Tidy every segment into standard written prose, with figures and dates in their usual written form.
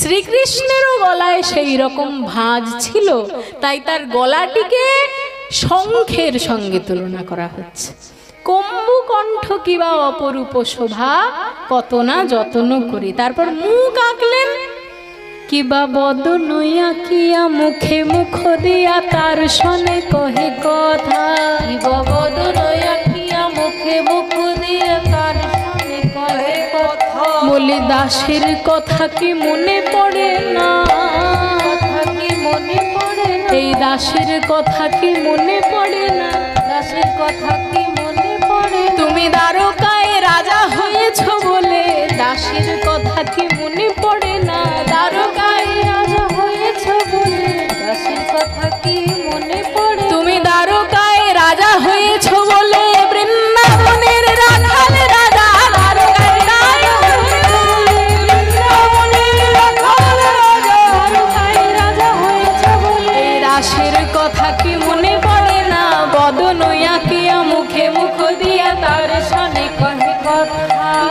শ্রীকৃষ্ণেরও গলায় সেই রকম ভাঁজ ছিল, তাই তার গলাটিকে শঙ্খের সঙ্গে তুলনা করা হচ্ছে। কম্বু কণ্ঠ কিবা অপরূপ শোভা, কত না যত্ন করি। তারপর মুখ আঁকলেন, কিবা বদন আঁকিয়া মুখে মুখ দিয়া তার সনে কহে কথা। কিবা বদন আঁকিয়া মুখে মুখ দিয়া তার সনে কহে কথা। বলি দাসের কথা কি মনে পড়ে না, কথা কি মনে পড়ে না, এই দাসের কথা কি মনে পড়ে না, দাসের কথা কি মনে পড়ে। তুমি দ্বারকায় রাজা হয়েছ বলে দাসের কথা কি মনে পড়ে না, দ্বারকায় রাজা হয়েছ বলে দাসের কথা কি মনে পড়ে। তুমি দ্বারকায় রাজা হয়েছ বলে বৃন্দাবনের রাখাল রাজা, দ্বারকায় রাজা হয়েছ বলে বৃন্দাবনের রাখাল রাজা, দ্বারকায় রাজা হয়েছ বলে এই দাসের কথা কি মনে পড়ে না। বদন আঁকিয়া মুখে মুখ দিয়া তার সনে কহে কথা।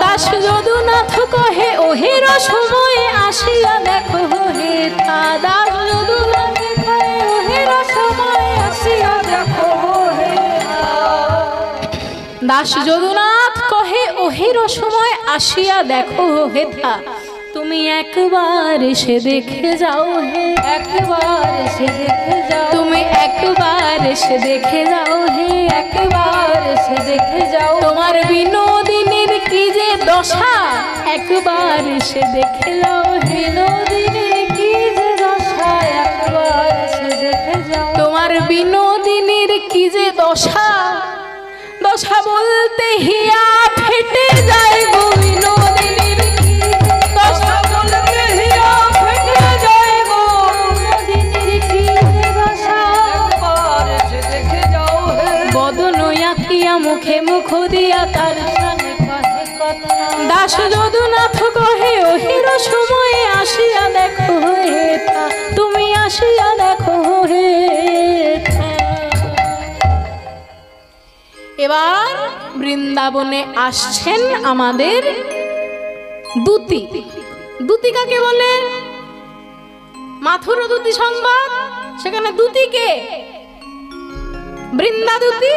দাস যদুনাথ কহে ওহে রসময়ে আসিয়া দেখো হে তা। দাস যদুনাথ কহে ওহে রসময়ে আসিয়া দেখো হে তা। দাস যদুনাথ কহে ওহে রসময় আসিয়া দেখো হে তা। তুমি একবার এসে দেখে যাও হে, একবার এসে দেখে যাও। তুমি একবার এসে দেখে যাও হে, একবার এসে দেখে যাও। তোমার বিনোদিনীর কি যে দশা, একবার এসে দেখে যাও। বিনোদিনীর কি যে দশা, একবার এসে দেখে যাও। তোমার বিনোদিনীর কি যে দশা, দশা বলতে হিয়া ফেটে যায় গো। বিনোদিনীর কি দশা বলতে হিয়া ফেটে যায় গো। বিনোদিনীর কি যে দশা, একবার এসে দেখে যাও হে। বদন আঁকিয়া মুখে মুখ দিয়া তার সনে কহে কথা। দাস যদুনাথ কহে ওহে রসময়ে আসিয়া দেখো হে তা। তুমি আসিয়া দেখো হে তা। এবার বৃন্দাবনে আসছেন আমাদের দূতি। দূতি কাকে বলে? মাথুর দূতি সংবাদ, সেখানে দূতিকে বৃন্দা দূতি।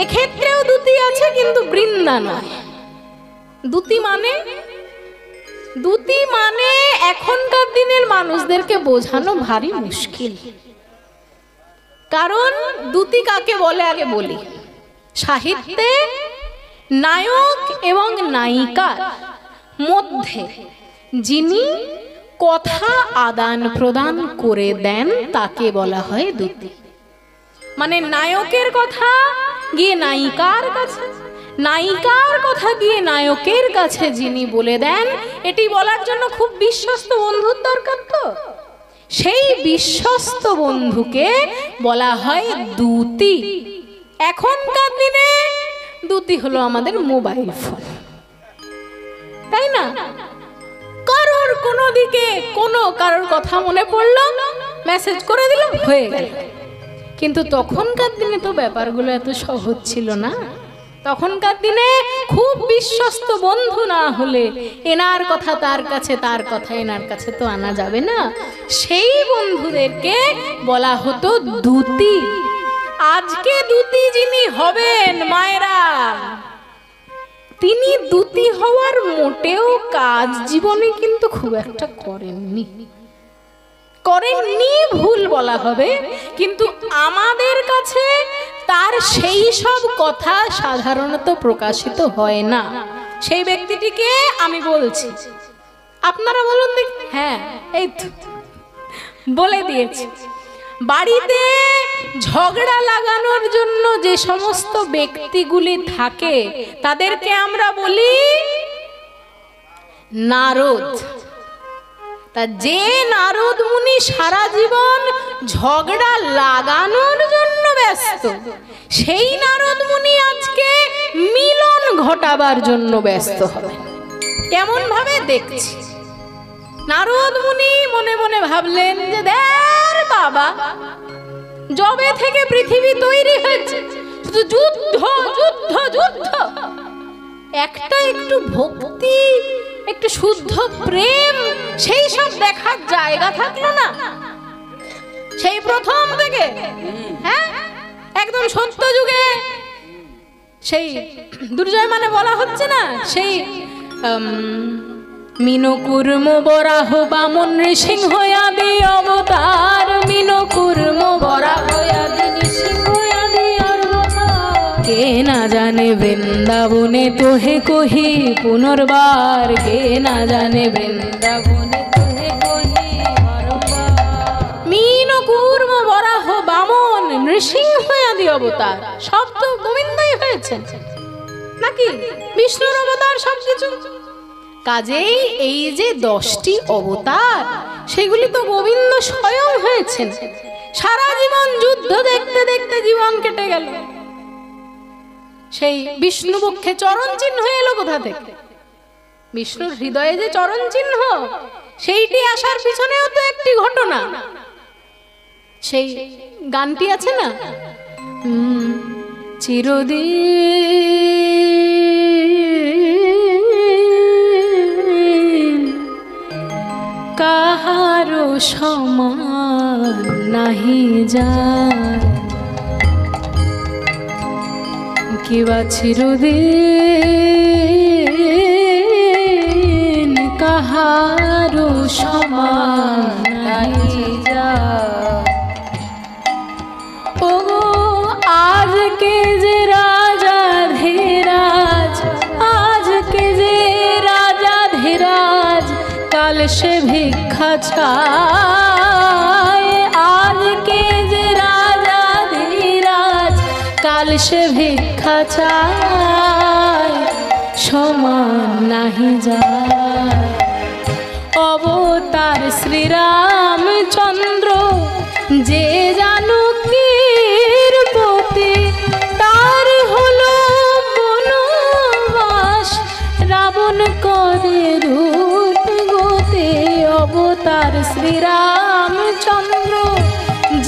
এক্ষেত্রেও দূতি আছে কিন্তু বৃন্দা নয়। দূতি মানে, দূতি মানে এখনকার দিনের মানুষদেরকে বোঝানো ভারী মুশকিল। কারণ দূতি কাকে বলে আগে বলি। সাহিত্যে নায়ক এবং নায়িকার মধ্যে যিনি কথা আদান প্রদান করে দেন তাকে বলা হয় দূতি। মানে নায়কের কথা গিয়ে নায়িকার কাছে, নায়িকার কথা গিয়ে নায়কের কাছে যিনি বলে দেন, এটি বলার জন্য খুব বিশ্বস্ত বন্ধুর দরকার। তো সেই বিশ্বস্ত বন্ধুকে বলা হয় দূতি। এখনকার দিনে দূতি হলো আমাদের মোবাইল ফোন, তাই না? কারোর কোনো দিকে কোনো কারোর কথা মনে পড়লো, মেসেজ করে দিল, হয়ে গেল। কিন্তু তখনকার দিনে তো ব্যাপারগুলো এত সহজ ছিল না। তখনকার দিনে খুব বিশ্বস্ত বন্ধু না হলে এনার কথা তার কাছে, তার কথা এনার কাছে তো আনা যাবে না। সেই বন্ধুদেরকে বলা হতো দূতি। আজকে দূতি যিনি হবেন মায়েরা, তিনি দূতি হওয়ার মোটেও কাজ জীবনে কিন্তু খুব একটা করেননি। করেননি ভুল বলা হবে, কিন্তু আমাদের কাছে তার সেই সব কথা সাধারণত প্রকাশিত হয় না। সেই ব্যক্তিটিকে আমি বলছি, আপনারা বলুন দেখি। হ্যাঁ, এই তো বলে দিয়েছি। বাড়িতে ঝগড়া লাগানোর জন্য যে সমস্ত ব্যক্তিগুলি থাকে তাদেরকে আমরা বলি নারদ। তা যে নারদ মুনি সারা জীবন ঝগড়া লাগানোর জন্য ব্যস্ত, সেই নারদ মুনি আজকে মিলন ঘটাবার জন্য ব্যস্ত হবেন। কেমন ভাবে দেখছি, নারদ মুনি মনে মনে ভাবলেন যে দেখ বাবা, যবে থেকে পৃথিবী তৈরি হয়েছে শুধু যুদ্ধ যুদ্ধ যুদ্ধ, একটা একটু ভক্তি একটু শুদ্ধ প্রেম সেই সব দেখার জায়গা থাকলো না সেই প্রথম থেকে। হ্যাঁ, একদম সত্য যুগে সেই দুর্জয় মানে বলা হচ্ছে না, সেই মিনকুর্ম বরাহ বামন নৃসিংহ আদি অবতার, মিনকুর্ম বরাহ আদি নৃসিংহ আদি অবতার। কে না জানে বৃন্দাবনে তোহে কহি পুনর্বার, কে না জানে বৃন্দাবনে তোহে কহি বারবার। মিনকুর্ম বরাহ বামন নৃসিংহ আদি অবতার সব তো গোবিন্দই হয়েছে নাকি, বিষ্ণুর অবতার সবকিছু। কাজেই এই যে 10টি অবতার সেগুলি তো গোবিন্দ স্বয়ং হয়েছেন। সারা জীবন যুদ্ধ দেখতে দেখতে জীবন কেটে গেল, সেই বিষ্ণু পক্ষে চরণ চিহ্ন এলো কোথা থেকে? বিষ্ণুর হৃদয়ে যে চরণ চিহ্ন, সেইটি আসার পিছনেও তো একটি ঘটনা। সেই গানটি আছে না, চিরদিন কাহারো সমান নাহি যায়, কিবা চিরদিন কাহারো সমান নাহি যায়। ও আজকে যে রাজা ধীরাজ, আজকে যে রাজা ধীরাজ কাল সে ভিক্ষা চায়, আজকে যে রাজা ধীরাজ কাল সে ভিক্ষা চায়, সমান নাহি যায়। অবতার শ্রীরামচন্দ্র যে জানকীর পতি, তার হলো বনবাস, রাবণ করে রূপ গতি। অবতার শ্রীরামচন্দ্র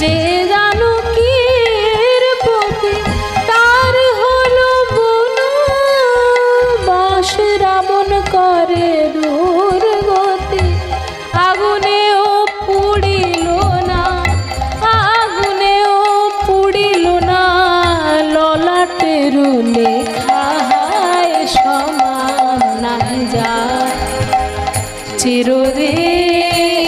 যে জানকীর পতি, তার হলো বনবাস, রাবণ করে দুর্গতি। আগুনেও পুড়িল না, আগুনেও পুড়িল না, ললাটের লেখা সমান নাহি যায়। চিরদিন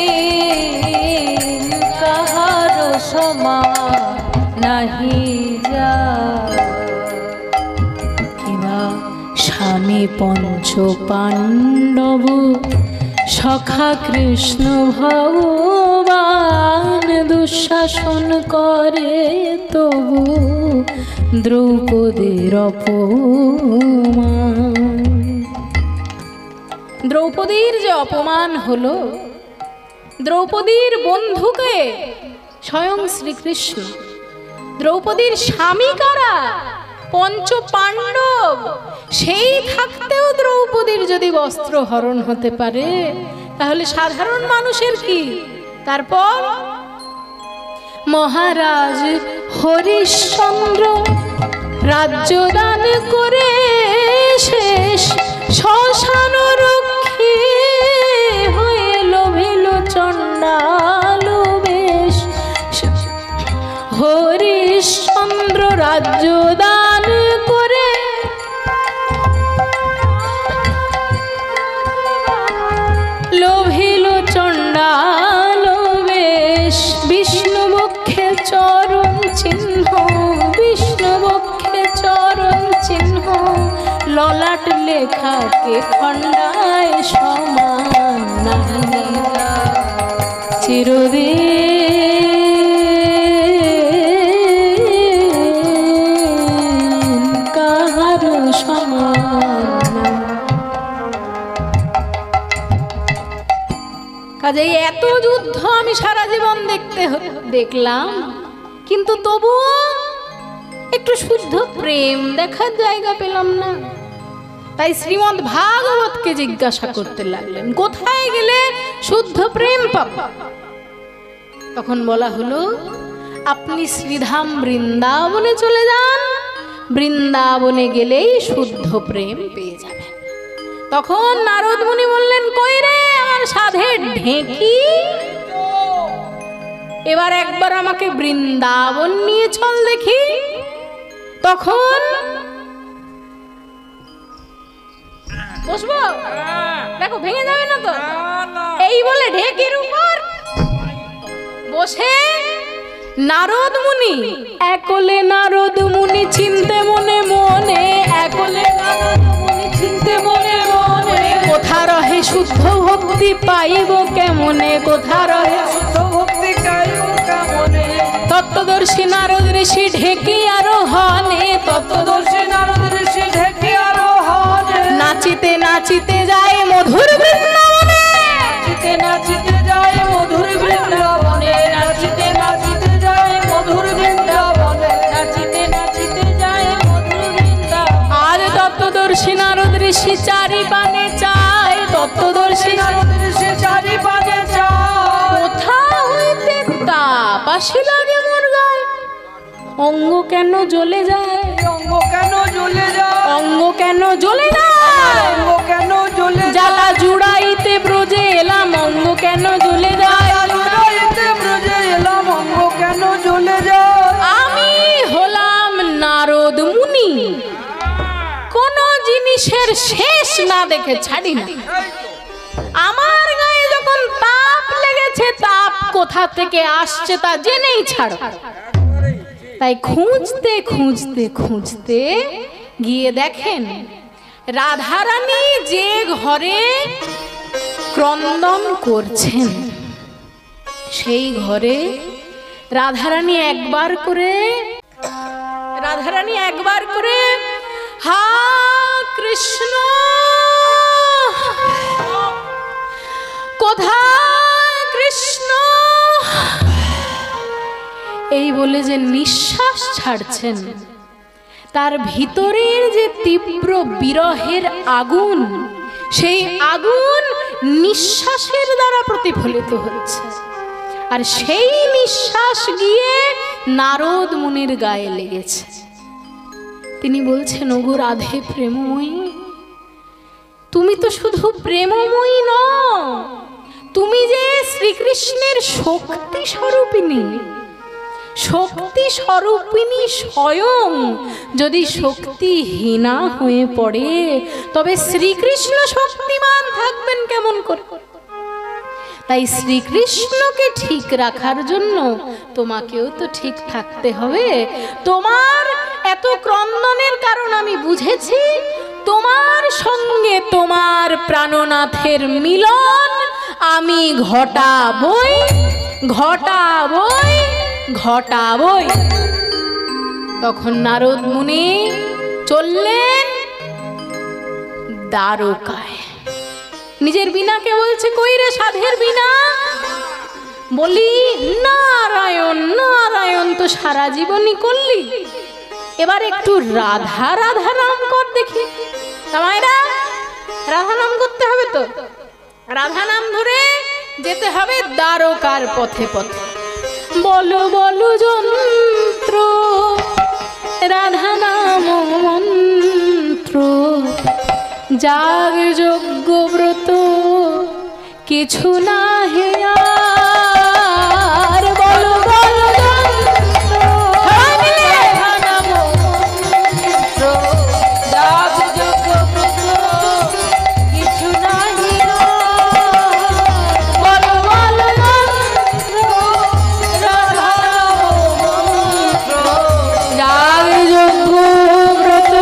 কাহারো সমান নাহি যায়। কিবা স্বামী পঞ্চ পাণ্ডব সখা কৃষ্ণ ভগবান, দুঃশাসন করে তবু দ্রৌপদীর অপমান। দ্রৌপদীর যে অপমান হলো, দ্রৌপদীর বন্ধুকে স্বয়ং শ্রীকৃষ্ণ, দ্রৌপদীর স্বামী কারা? পঞ্চ পাণ্ডব। সেই থাকতেও দ্রৌপদীর যদি বস্ত্র হরণ হতে পারে, তাহলে সাধারণ মানুষের কি? তারপর মহারাজ হরিশ্চন্দ্র রাজ্যদান করে শেষ, শ্মশান রক্ষী হয়ে লোভিল চণ্ডাল বেশ। হরিশ্চন্দ্র রাজ্যদান করে লোভিল চণ্ডাল বেশ। বিষ্ণু বক্ষে চরণ চিহ্ন, বিষ্ণু বক্ষে চরণ চিহ্ন, ললাট লেখাকে খণ্ডায় সমান নাহি যায়। চিরদিন কাহারো সমান। কাজেই এত যুদ্ধ আমি সারা জীবন দেখলাম, কিন্তু তবুও একটু শুদ্ধ প্রেম দেখার জায়গা পেলাম না। তাই শ্রীমদ্ ভাগবতকে জিজ্ঞাসা করতে লাগলেন, কোথায় গেলে শুদ্ধ প্রেম পাব? তখন বলা হলো, আপনি শ্রীধাম বৃন্দাবনে চলে যান, বৃন্দাবনে গেলেই শুদ্ধ প্রেম পেয়ে যাবেন। তখন নারদ মুনি বললেন, কই রে আমার সাধের ঢেঁকি, এবার একবার আমাকে বৃন্দাবন নিয়ে চল দেখি। তখন বসবো, দেখো ভেঙে যাবে না তো, এই বলে ঢেকির উপর বসে নারদ মুনি, একলে নারদ মুনি চিনতে মনে মনে, একলে নারদ মুনি চিনতে মনে মনে, কোথা রহে শুদ্ধ ভক্তি পাইব কেমনে, কোথা রহে শুদ্ধ ভক্তি পাইব কেমনে। তত্ত্বদর্শী নারদ ঋষি ঢেকি আরোহণে, তত্ত্বদর্শী নারদ ঋষি ঢেকি আরোহণে, নাচিতে নাচিতে যায় মধুর বৃন্দাবনে, নাচিতে নাচিতে যায় মধুর বৃন্দাবনে, নাচিতে নাচিতে যায় মধুর বৃন্দাবনে, নাচিতে নাচিতে যায় মধুর বৃন্দাবনে। আজ তত্ত্বদর্শী নারদ ঋষি চারি পানে চায়, তত্ত্বদর্শী নারদ ঋষি চারি পানে চায়, কোথা হইতে তাপ আসি লাগে মোর গায়, অঙ্গ কেন জ্বলে যায়, অঙ্গ কেন জ্বলে যায়, অঙ্গ কেন জ্বলে যায়, অঙ্গ কেন জ্বলে যায়, জ্বালা জুড়াইতে ব্রজে এলাম অঙ্গ কেন জ্বলে যায়, জুড়াইতে ব্রজে এলাম অঙ্গ কেন জ্বলে যায়। আমি হলাম নারদ মুনি, কোন জিনিসের শেষ না দেখে ছাড়ি না। আমার গায়ে যখন তাপ লেগেছে, তাপ কোথা থেকে আসছে তা জেনেই ছাড়ো। তাই খুঁজতে খুঁজতে খুঁজতে গিয়ে দেখেন রাধারানী যে ঘরে ক্রন্দন করছেন, সেই ঘরে রাধারানী একবার করে হা কৃষ্ণ কোথায় কৃষ্ণ, এই বলে যে নিঃশ্বাস ছাড়ছেন, তার ভিতরের যে তীব্র বিরহের আগুন, সেই আগুন নিঃশ্বাসের দ্বারা প্রতিফলিত হচ্ছে। আর সেই নিঃশ্বাস গিয়ে নারদ মুনির গায়ে লেগেছে। তিনি বলছেন, ওগো রাধে প্রেমময়ী, তুমি তো শুধু প্রেমময়ী নও, তুমি যে শ্রীকৃষ্ণের শক্তি স্বরূপিণী। শক্তি স্বরূপিণী স্বয়ং যদি শক্তিহীনা হয়ে পড়ে, তবে শ্রীকৃষ্ণ শক্তিমান থাকবেন কেমন করে? তাই শ্রীকৃষ্ণকে ঠিক রাখার জন্য তোমাকেও তো ঠিক থাকতে হবে। তোমার এত ক্রন্দনের কারণ আমি বুঝেছি, তোমার সঙ্গে তোমার প্রাণনাথের মিলন আমি ঘটাবই ঘটাবই ঘটাবই। তখন নারদ মুনি চললেন দ্বারকায়। নিজের বীণাকে বলছে, কই রে সাধের বীণা? বলি, নারায়ণ নারায়ণ তো সারা জীবনই করলি, এবার একটু রাধা রাধা নাম কর দেখি। তামাইরা রাধা নাম করতে হবে তো, রাধা নাম ধরে যেতে হবে দ্বারকার পথে পথে। বলো বলো যন্ত্র রাধা নাম মন্ত্র, যাগ যজ্ঞ ব্রত কিছু না হেয়ার। বলো বলো যন্ত্র রাধা নাম মন্ত্র, যাগ যজ্ঞ ব্রত কিছু না হেয়ার। বলো বলো যন্ত্র রাধা নাম মন্ত্র, যাগ যজ্ঞ ব্রত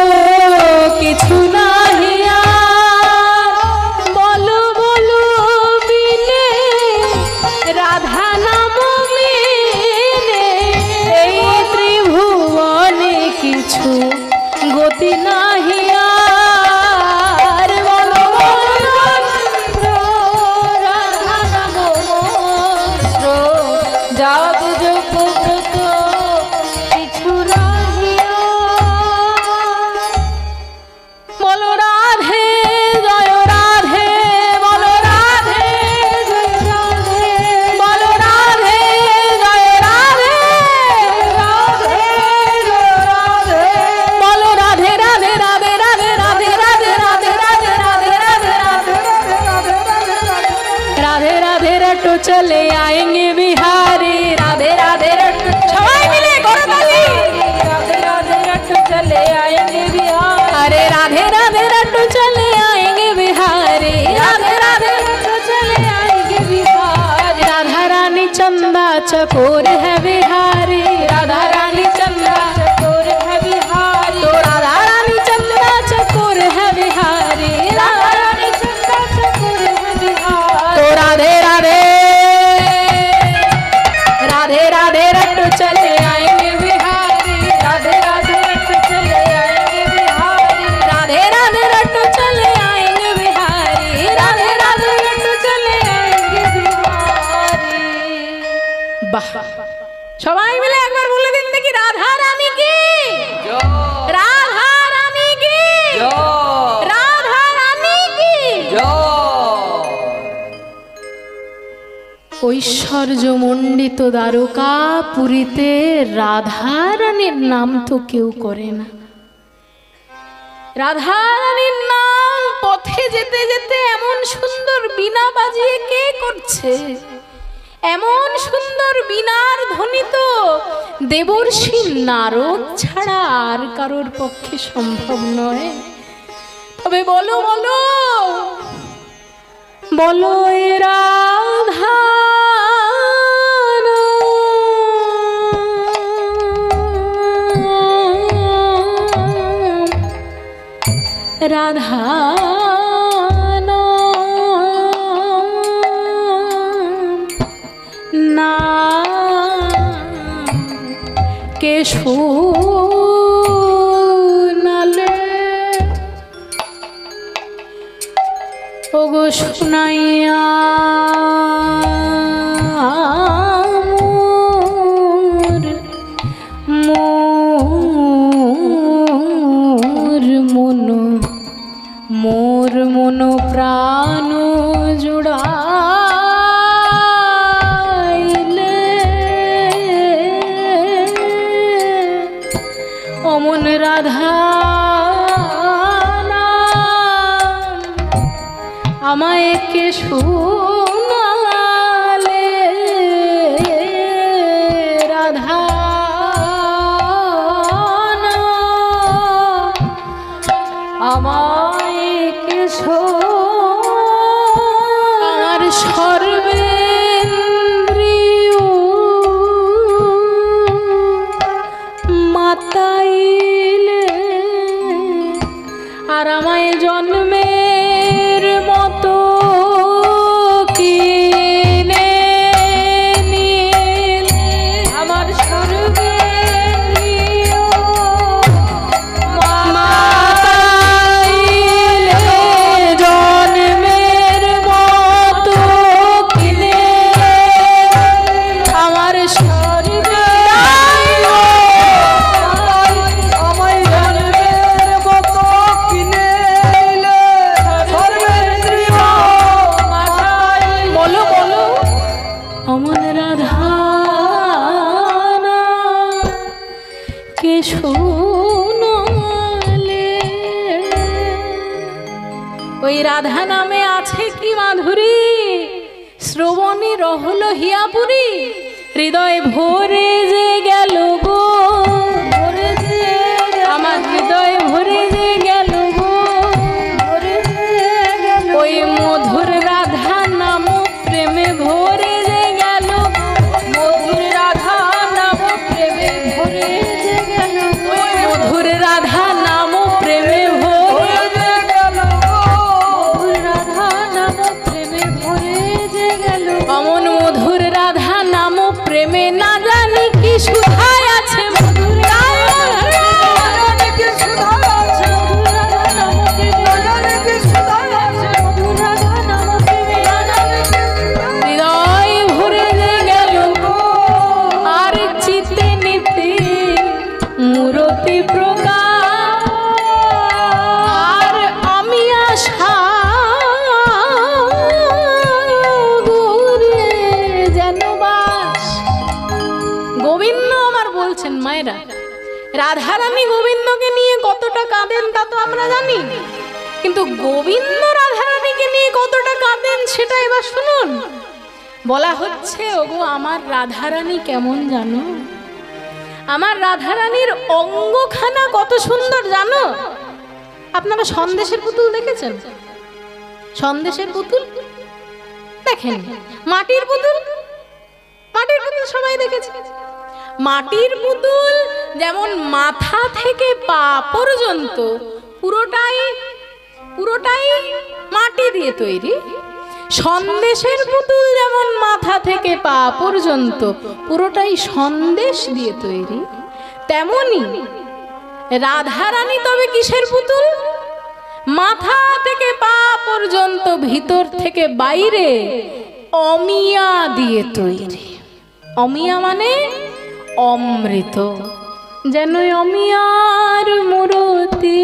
কিছু না হেয়ার। বলো বলো বিনে चले आएंगे बिहारी राधे राधे रट्टू सबाई मिले करताली राधे राधे रट्टू चले आएंगे बिहारी अरे राधे राधे रट्टू चले आएंगे बिहारी राधे राधे रट्टू चले आएंगे बिहारी राधा रानी चंदा चकोर है बिहारी राधा रानी चंदा चकोर है बिहारी तो राधा रानी चंदा चकोर है बिहारी राधा रानी चंदा चकोर है बिहारी तो राधे राधे राधे राधे रट्टू चले आएंगे बिहारी राधे राधे रट्टू चले आएंगे बिहारी राधे राधे रट्टू चले आएंगे बिहारी राधे राधे रट्टू चले आएंगे बिहारी वाह সবাই মিলে একবার বলে দিন দেখি রাধা রানী কি জয় রাধা রানী কি জয় রাধা রানী কি জয় ঐশ্বর্যমণ্ডিত দ্বারকা পুরীতে রাধা রানীর নাম তো কেউ করে না রাধা রানীর নাম পথে যেতে যেতে এমন সুন্দর বীণা বাজিয়ে কে করছে এমন সুন্দর বীণার ধ্বনি তো দেবর্ষি নারদ ছাড়া আর কারোর পক্ষে সম্ভব নয় তবে বলো বলো বলো এ রাধা রাধা কে শোনালে ওগো শুনাইয়া মোর মন প্রাণ জুড়া অমন রাধা আমায় কে শোনালে রাধা আমায় কে আমার সর্বেন্দ্রিয় মাতাইলে আর আমায় জন্মের মতো কিনে নিলে আমার সর্বেন্দ্রিয় মাতাইলে জন্মের মতো কিনে আমার ওই রাধা নামে আছে কি মাধুরী শ্রবণী রহল হিয়াপুরী হৃদয় ভরে যে গেল গো ভরে যে আমার হৃদয় ভরে যে গেল গো ভরে যে গেল ওই মধুর রাধা নাম প্রেমে ভরে যে গেল মধুর রাধা নাম প্রেমে ভরে যে গেল ওই মধুর রাধা নাম প্রেমে ভরে যে গেল মধুর রাধা নাম প্রেমে ভরে যে গেল অমন মধুর রাধা নাম প্রেমে না জানি কি সুধায় আছে মধুর রাধা কি সুধায় আছে মধুর রাধা নাম প্রেমে না জানি কি সুধায় আছে মধুর রাধা নাম প্রেমে না জানি কি হৃদয় ভরে যে গেল আর চিতে নিতে মূরতি প্রকার আর আমি আশা গুরে যেন বাস গোবিন্দ আমার বলছেন মায়েরা রাধারানী গোবিন্দকে নিয়ে কতটা কাঁদেন তা তো আমরা জানি কিন্তু গোবিন্দ রাধারানীকে নিয়ে কতটা কাঁদেন সেটা এবার শুনুন বলা হচ্ছে, ওগো আমার রাধারানী কেমন জানো? আমার রাধারানীর অঙ্গখানা কত সুন্দর জানো? আপনারা সন্দেশের পুতুল দেখেছেন? সন্দেশের পুতুল দেখেন? মাটির পুতুল, মাটির পুতুল সবাই দেখেছে। মাটির পুতুল যেমন মাথা থেকে পা পর্যন্ত পুরোটাই মাটি দিয়ে তৈরি, সন্দেশের পুতুল যেমন মাথা থেকে পা পর্যন্ত পুরোটাই সন্দেশ দিয়ে তৈরি, তেমনি রাধারানী তবে কিসের পুতুল? মাথা থেকে পা পর্যন্ত ভিতর থেকে বাইরে অমিয়া দিয়ে তৈরি। অমিয়া মানে অমৃত, যেন অমিয়ার মূরতি,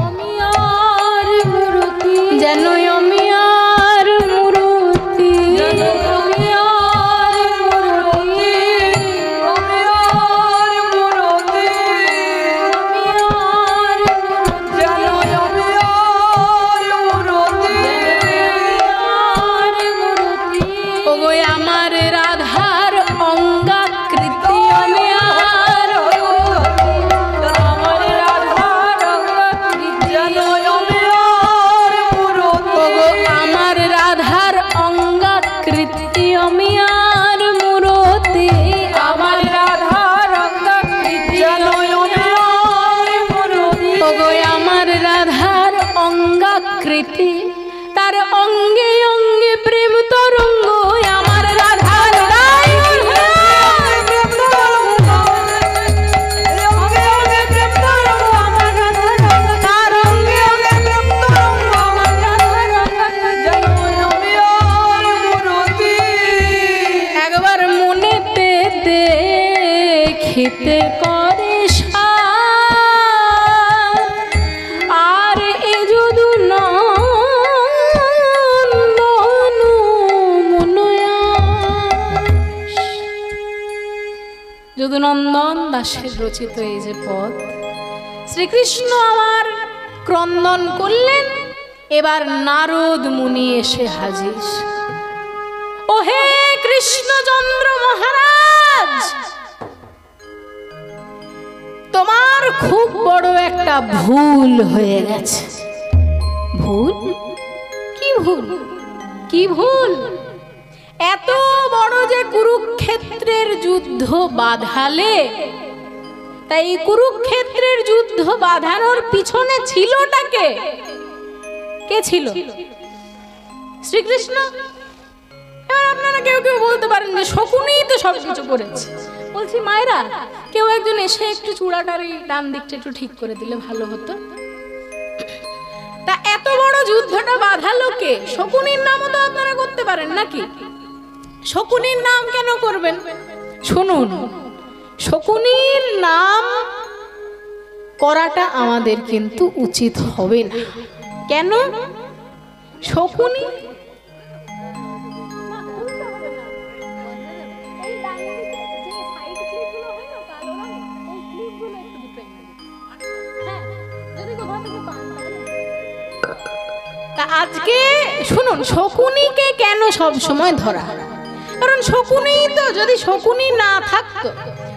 অমিয়ার মূরতি, যেন অমিয়ার মূরতি, অমিয়ার মূরতি, অমিয়ার মূরতি, অমিয়ার মূরতি, যেন অমিয়ার মূরতি, অমিয়ার মূরতি। ওগো আমার রাধার অঙ্গাকৃতি অমিয়ার মূরতি, আমার রাধার অঙ্গাকৃতি যেন অমিয়ার মূরতি। ওগো আমার রাধার অঙ্গাকৃতি অমিয়ার মূরতি, আমার রাধার অঙ্গাকৃতি যেন অমিয়ার মূরতি। ওগো আমার রাধার অঙ্গাকৃতি, তার অঙ্গে অঙ্গে প্রেম তরঙ্গ, আমার রাধার রায় প্রেম তরঙ্গ, অঙ্গে অঙ্গে প্রেম তরঙ্গ, আমার রাধার তার অঙ্গে অঙ্গে প্রেম তরঙ্গ, আমার রাধার যেন অমিয়ার মূরতি। একবার মনেতে দেখিতে করে সার, আর এ যদু নন্দন মনয়াস। যদুনন্দন দাসের রচিত এই যে পদ, শ্রীকৃষ্ণ আমার ক্রন্দন করলেন, এবার নারদ মুনি এসে হাজির। ও হে কৃষ্ণচন্দ্র মহারাজ, তোমার খুব বড় একটা ভুল হয়ে গেছে। ভুল? কি ভুল? কি ভুল? এত বড় যে কুরুক্ষেত্রের যুদ্ধ বাঁধালে, তাই কুরুক্ষেত্রের যুদ্ধ বাঁধানোর পিছনে ছিলটা কে? কে ছিল? শ্রীকৃষ্ণ। এবার আপনারা কেউ কেউ বলতে পারেন যে শকুনিই তো সবকিছু করেছে। বলছি মায়েরা, কেউ একজন এসে একটু চূড়াটার এই ডান দিকটা একটু ঠিক করে দিলে ভালো হতো। তা এত বড় যুদ্ধটা বাঁধালো কে? শকুনির নামও তো আপনারা করতে পারেন নাকি? শকুনির নাম কেন করবেন? শুনুন, শকুনির নাম করাটা আমাদের কিন্তু উচিত হবে না। কেন? শকুনি আজকে শুনুন, শকুনিকে কেন সব সময় ধরা? কারণ শকুনি তো, যদি শকুনি না থাকতো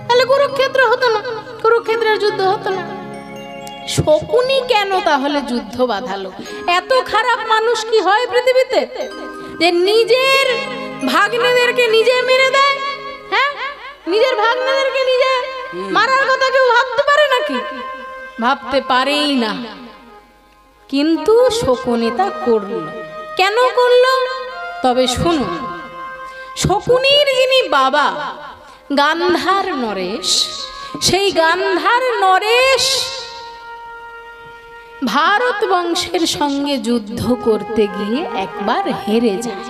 তাহলে কুরুক্ষেত্র হতো না, কুরুক্ষেত্রের যুদ্ধ হতো না। শকুনি কেন তাহলে যুদ্ধ বাঁধালো? এত খারাপ মানুষ কি হয় পৃথিবীতে যে নিজের ভাগ্নেদেরকে নিজে মেরে দেয়? হ্যাঁ, নিজের ভাগ্নেদেরকে নিজে মারার কথা কেউ ভাবতে পারে নাকি? ভাবতে পারেই না। কিন্তু শকুনি তা করল। কেন করল? তবে শুনুন, শকুনির যিনি বাবা গান্ধার নরেশ, সেই গান্ধার নরেশ ভারত বংশের সঙ্গে যুদ্ধ করতে গিয়ে একবার হেরে যায়।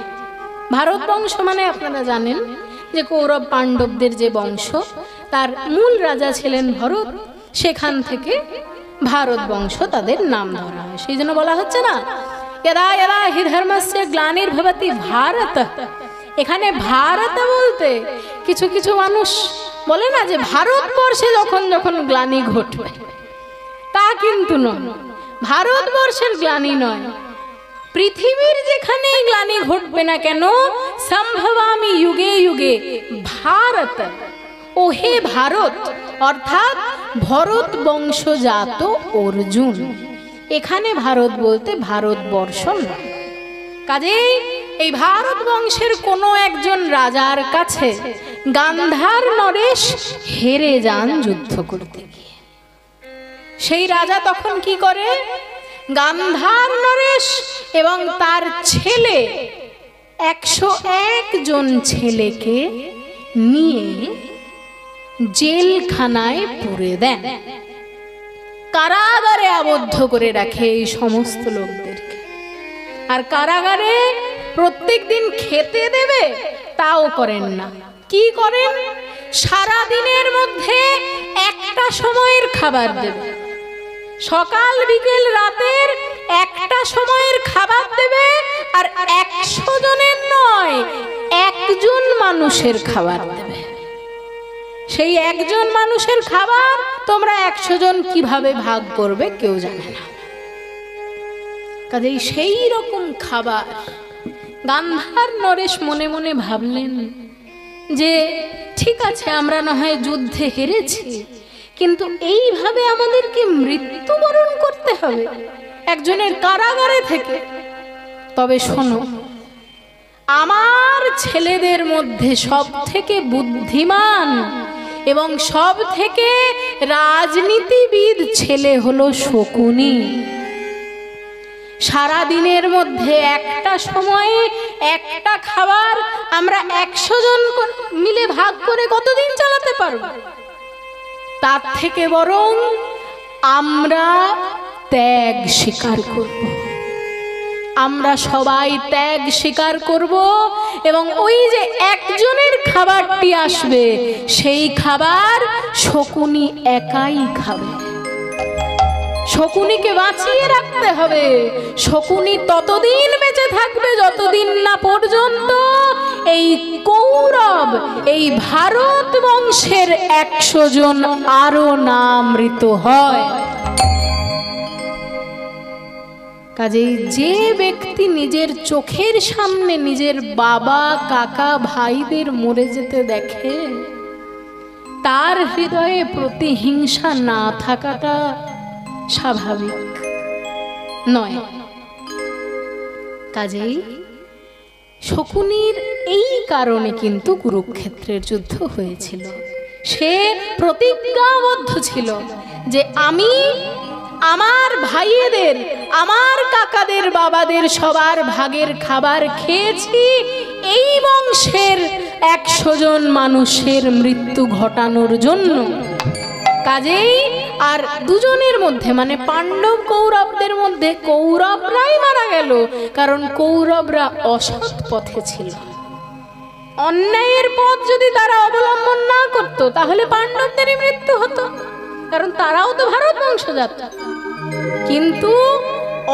ভারত বংশ মানে আপনারা জানেন যে কৌরব পাণ্ডবদের যে বংশ, তার মূল রাজা ছিলেন ভরত, সেখান থেকে ভারত বংশ তাদের নাম ধরা হয়। সেই জন্য বলা হচ্ছে না, यदा यदा हि धर्मस्य ग्लानिर्भवति भारत। এখানে ভারত বলতে কিছু কিছু মানুষ বলে না যে ভারতবর্ষে যখন যখন গ্লানি ঘটবে, তা কিন্তু নয়। ভারতবর্ষের গ্লানি নয়, পৃথিবীর যেখানে গ্লানি ঘটবে না কেন, সম্ভবামি যুগে যুগে ভারত, ও হে ভারত, অর্থাৎ ভরত বংশজাত অর্জুন। এখানে ভারত বলতে ভারতবর্ষ না। কাজেই এই ভারত বংশের কোনো একজন রাজার কাছে গান্ধার নরেশ হেরে যান যুদ্ধ করতে গিয়ে। সেই রাজা তখন কি করে, গান্ধার নরেশ এবং তার ছেলে 101 জন ছেলেকে নিয়ে জেলখানায় পুরে দেন, কারাগারে আবদ্ধ করে রাখে এই সমস্ত লোকদেরকে। আর কারাগারে প্রত্যেক দিন খেতে দেবে তাও করেন না। কি করেন, সারা দিনের মধ্যে একটা সময়ের খাবার দেবে, সকাল বিকেল রাতের একটা সময়ের খাবার দেবে। আর 100 জনের নয়, একজন মানুষের খাবার দেবে। সেই একজন মানুষের খাবার তোমরা 100 জন কিভাবে ভাগ করবে কেউ জানে না। কাজেই সেই রকম খাবার। গান্ধার নরেশ মনে মনে ভাবলেন যে ঠিক আছে, আমরা না হয় যুদ্ধে হেরেছি, কিন্তু এইভাবে আমাদেরকে মৃত্যুবরণ করতে হবে একজনের কারাগারে থেকে। তবে শোনো, আমার ছেলেদের মধ্যে সব থেকে বুদ্ধিমান এবং সব থেকে রাজনীতিবিদ ছেলে হলো শকুনি। সারা দিনের মধ্যে একটা সময়ে একটা খাবার আমরা 100 জন মিলে ভাগ করে কতদিন চালাতে পারবো? তার থেকে বরং আমরা ত্যাগ স্বীকার করব, আমরা সবাই ত্যাগ স্বীকার করব এবং ওই যে একজনের খাবারটি আসবে সেই খাবার শকুনি একাই খাবে। শকুনিকে বাঁচিয়ে রাখতে হবে। শকুনি ততদিন বেঁচে থাকবে যতদিন না পর্যন্ত এই কৌরব, এই ভারত বংশের 100 জন আরো না মৃত হয়। কাজেই যে ব্যক্তি নিজের চোখের সামনে নিজের বাবা কাকা ভাইদের মরে যেতে দেখে, তার হৃদয়ে প্রতিহিংসা না থাকাটা স্বাভাবিক নয়। কাজেই শকুনির এই কারণে কিন্তু কুরুক্ষেত্রের যুদ্ধ হয়েছিল। সে প্রতিজ্ঞাবদ্ধ ছিল যে আমি আমার ভাইয়েদের, আমার কাকাদের, বাবাদের সবার ভাগের খাবার খেয়েছি, এই বংশের 100 জন মানুষের মৃত্যু ঘটানোর জন্য। কাজেই আর দুজনের মধ্যে মানে পাণ্ডব কৌরবদের মধ্যে কৌরবরাই মারা গেল, কারণ কৌরবরা অসৎ পথে ছিল। অন্যায়ের পথ যদি তারা অবলম্বন না করত তাহলে পাণ্ডবদেরই মৃত্যু হতো, কারণ তারাও তো ভারত বংশজাত। কিন্তু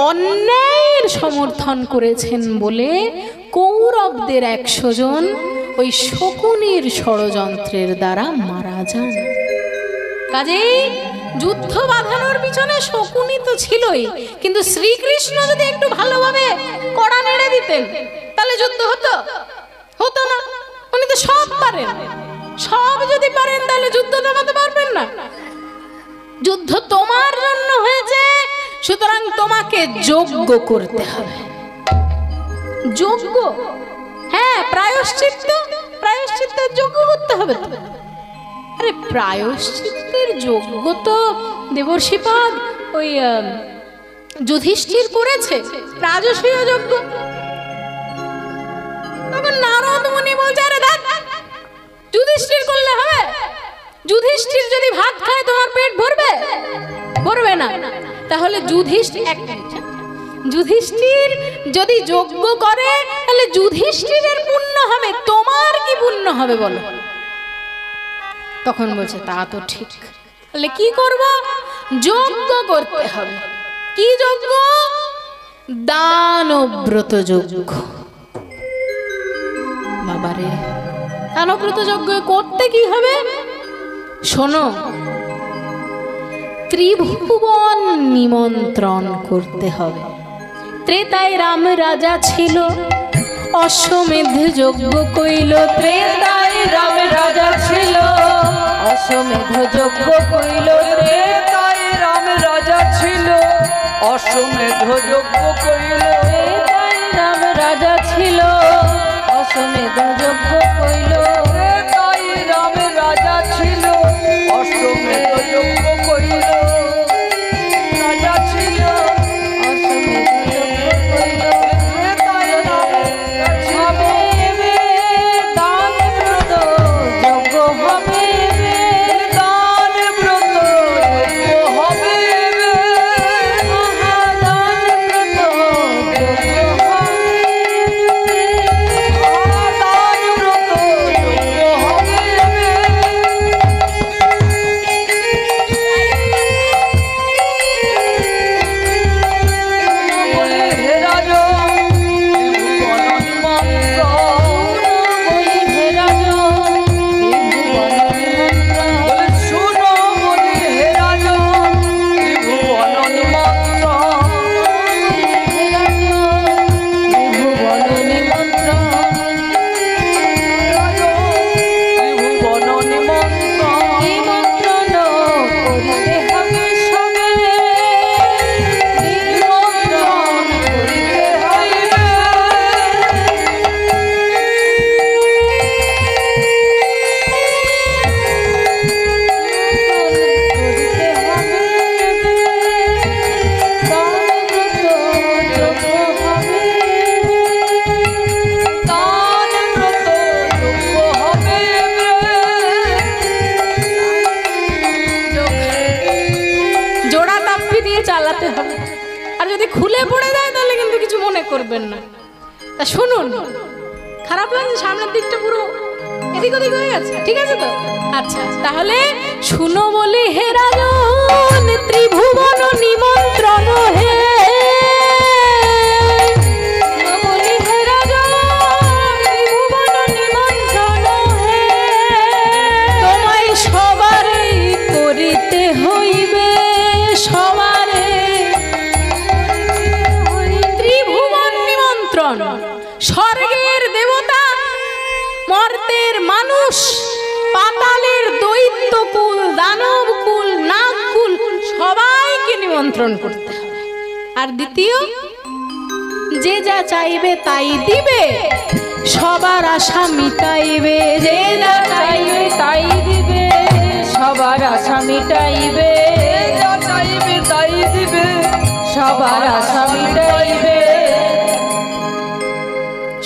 অন্যায়ের সমর্থন করেছেন বলে কৌরবদের 100 জন ওই শকুনির ষড়যন্ত্রের দ্বারা মারা যান। কাজেই যুদ্ধ বাঁধানোর পিছনে শকুনি তো ছিলই, কিন্তু শ্রীকৃষ্ণ যদি একটু ভালোভাবে কড়া নেড়ে দিতেন তাহলে যুদ্ধ হতো? হতো না। উনি তো সব পারেন, সব যদি পারেন তাহলে যুদ্ধ থামাতে পারবেন না। যুদ্ধ তোমার জন্য হয়েছে, সুতরাং তোমাকে যোগ্য করতে হবে। যোগ্য, হ্যাঁ, প্রায়শ্চিত্তের যোগ্য করতে হবে। আরে প্রায়শ্চিত্তের যোগ্য তো দেবর্ষিপাদ ওই যুধিষ্ঠির করেছে, রাজসূয় যজ্ঞ। তখন নারদ মুনি বলছে আরে যুধিষ্ঠির করলে হবে? যুধিষ্ঠির যদি ভাত খায় তোমার পেট ভরবে? ভরবে না। তাহলে যুধিষ্ঠির যদি যজ্ঞ করে তাহলে যুধিষ্ঠিরের পুণ্য হবে, তোমার কি পুণ্য হবে বলো? তখন বলছে তা তো ঠিক, তাহলে কি করব? যজ্ঞ করতে হবে। কি যজ্ঞ? দানব্রত যজ্ঞ। বাবারে, দানব্রত যজ্ঞ করতে কি হবে শোনো, ত্রিভুবন নিমন্ত্রণ করতে হবে। ত্রেতায় রাম রাজা ছিল, অশ্বমেধ যজ্ঞ কইল। ত্রেতায় রাম রাজা ছিল, অশ্বমেধ যজ্ঞ কইল। ত্রেতায় রাম রাজা ছিল, অশ্বমেধ যজ্ঞ কইল। ত্রেতায় রাম রাজা ছিল, অশ্বমেধ যজ্ঞ কইল। ত্রেতায় রাম রাজা ছিল, অশ্বমেধ যজ্ঞ কইল। রাজা ছিল, অশ্বমেধ যজ্ঞ কইল। ত্রেতায় রাম হবে বে দান ব্রত যজ্ঞ হবে বে। দান ব্রত যজ্ঞ হবে বে। দান ব্রত যজ্ঞ হবে বে। দান ব্রত যজ্ঞ হবে বে। বলি হে রাজা, ত্রিভুবন নিমন্ত্র। বলি হে রাজা, ত্রিভুবন নিমন্ত্র। বলি শুনো, বলি হে রাজা, ত্রিভুবন নিমন্ত্র। হে রাজা, ত্রিভুবন নিমন্ত্র। রাজা, ত্রিভুবন নিমন্ত্র। নিমন্ত্রণ করিতে হবে সবে। নিমন্ত্রণ করিতে হইবে। করিতে হবে বে। দানব্রত যজ্ঞ হবে বে। দান ব্রত যজ্ঞ হবে জোড়া তাপ্পি দিয়ে চালাতে হবে। আর যদি খুলে পড়ে যায় তাহলে কিন্তু কিছু মনে করবেন না। তা শুনুন, খারাপ লাগছে? সামনের দিকটা পুরো এদিক ওদিক হয়ে গেছে, ঠিক আছে তো? আচ্ছা, তাহলে শুনো বলি হে রাজন, ত্রিভুবন নিমন্ত্রণ হে। শুনো বলি হে রাজন, ত্রিভুবন নিমন্ত্রণ হে। তোমায় সবারই করিতে হইবে, সবারে ত্রিভুবন নিমন্ত্রণ। স্বর্গের দেবতা, মর্তের মানুষ, পাতালের দৈত্যকুল, দানবকুল, নাগকুল সবাইকে নিমন্ত্রণ করতে হবে। আর দ্বিতীয়, যে যা চাইবে তাই দিবে, সবার আশা মিটাইবে। যে যা চাইবে তাই দিবে, সবার আশা মিটাইবে। যা চাইবে তাই দিবে, সবার আশা মিটাইবে।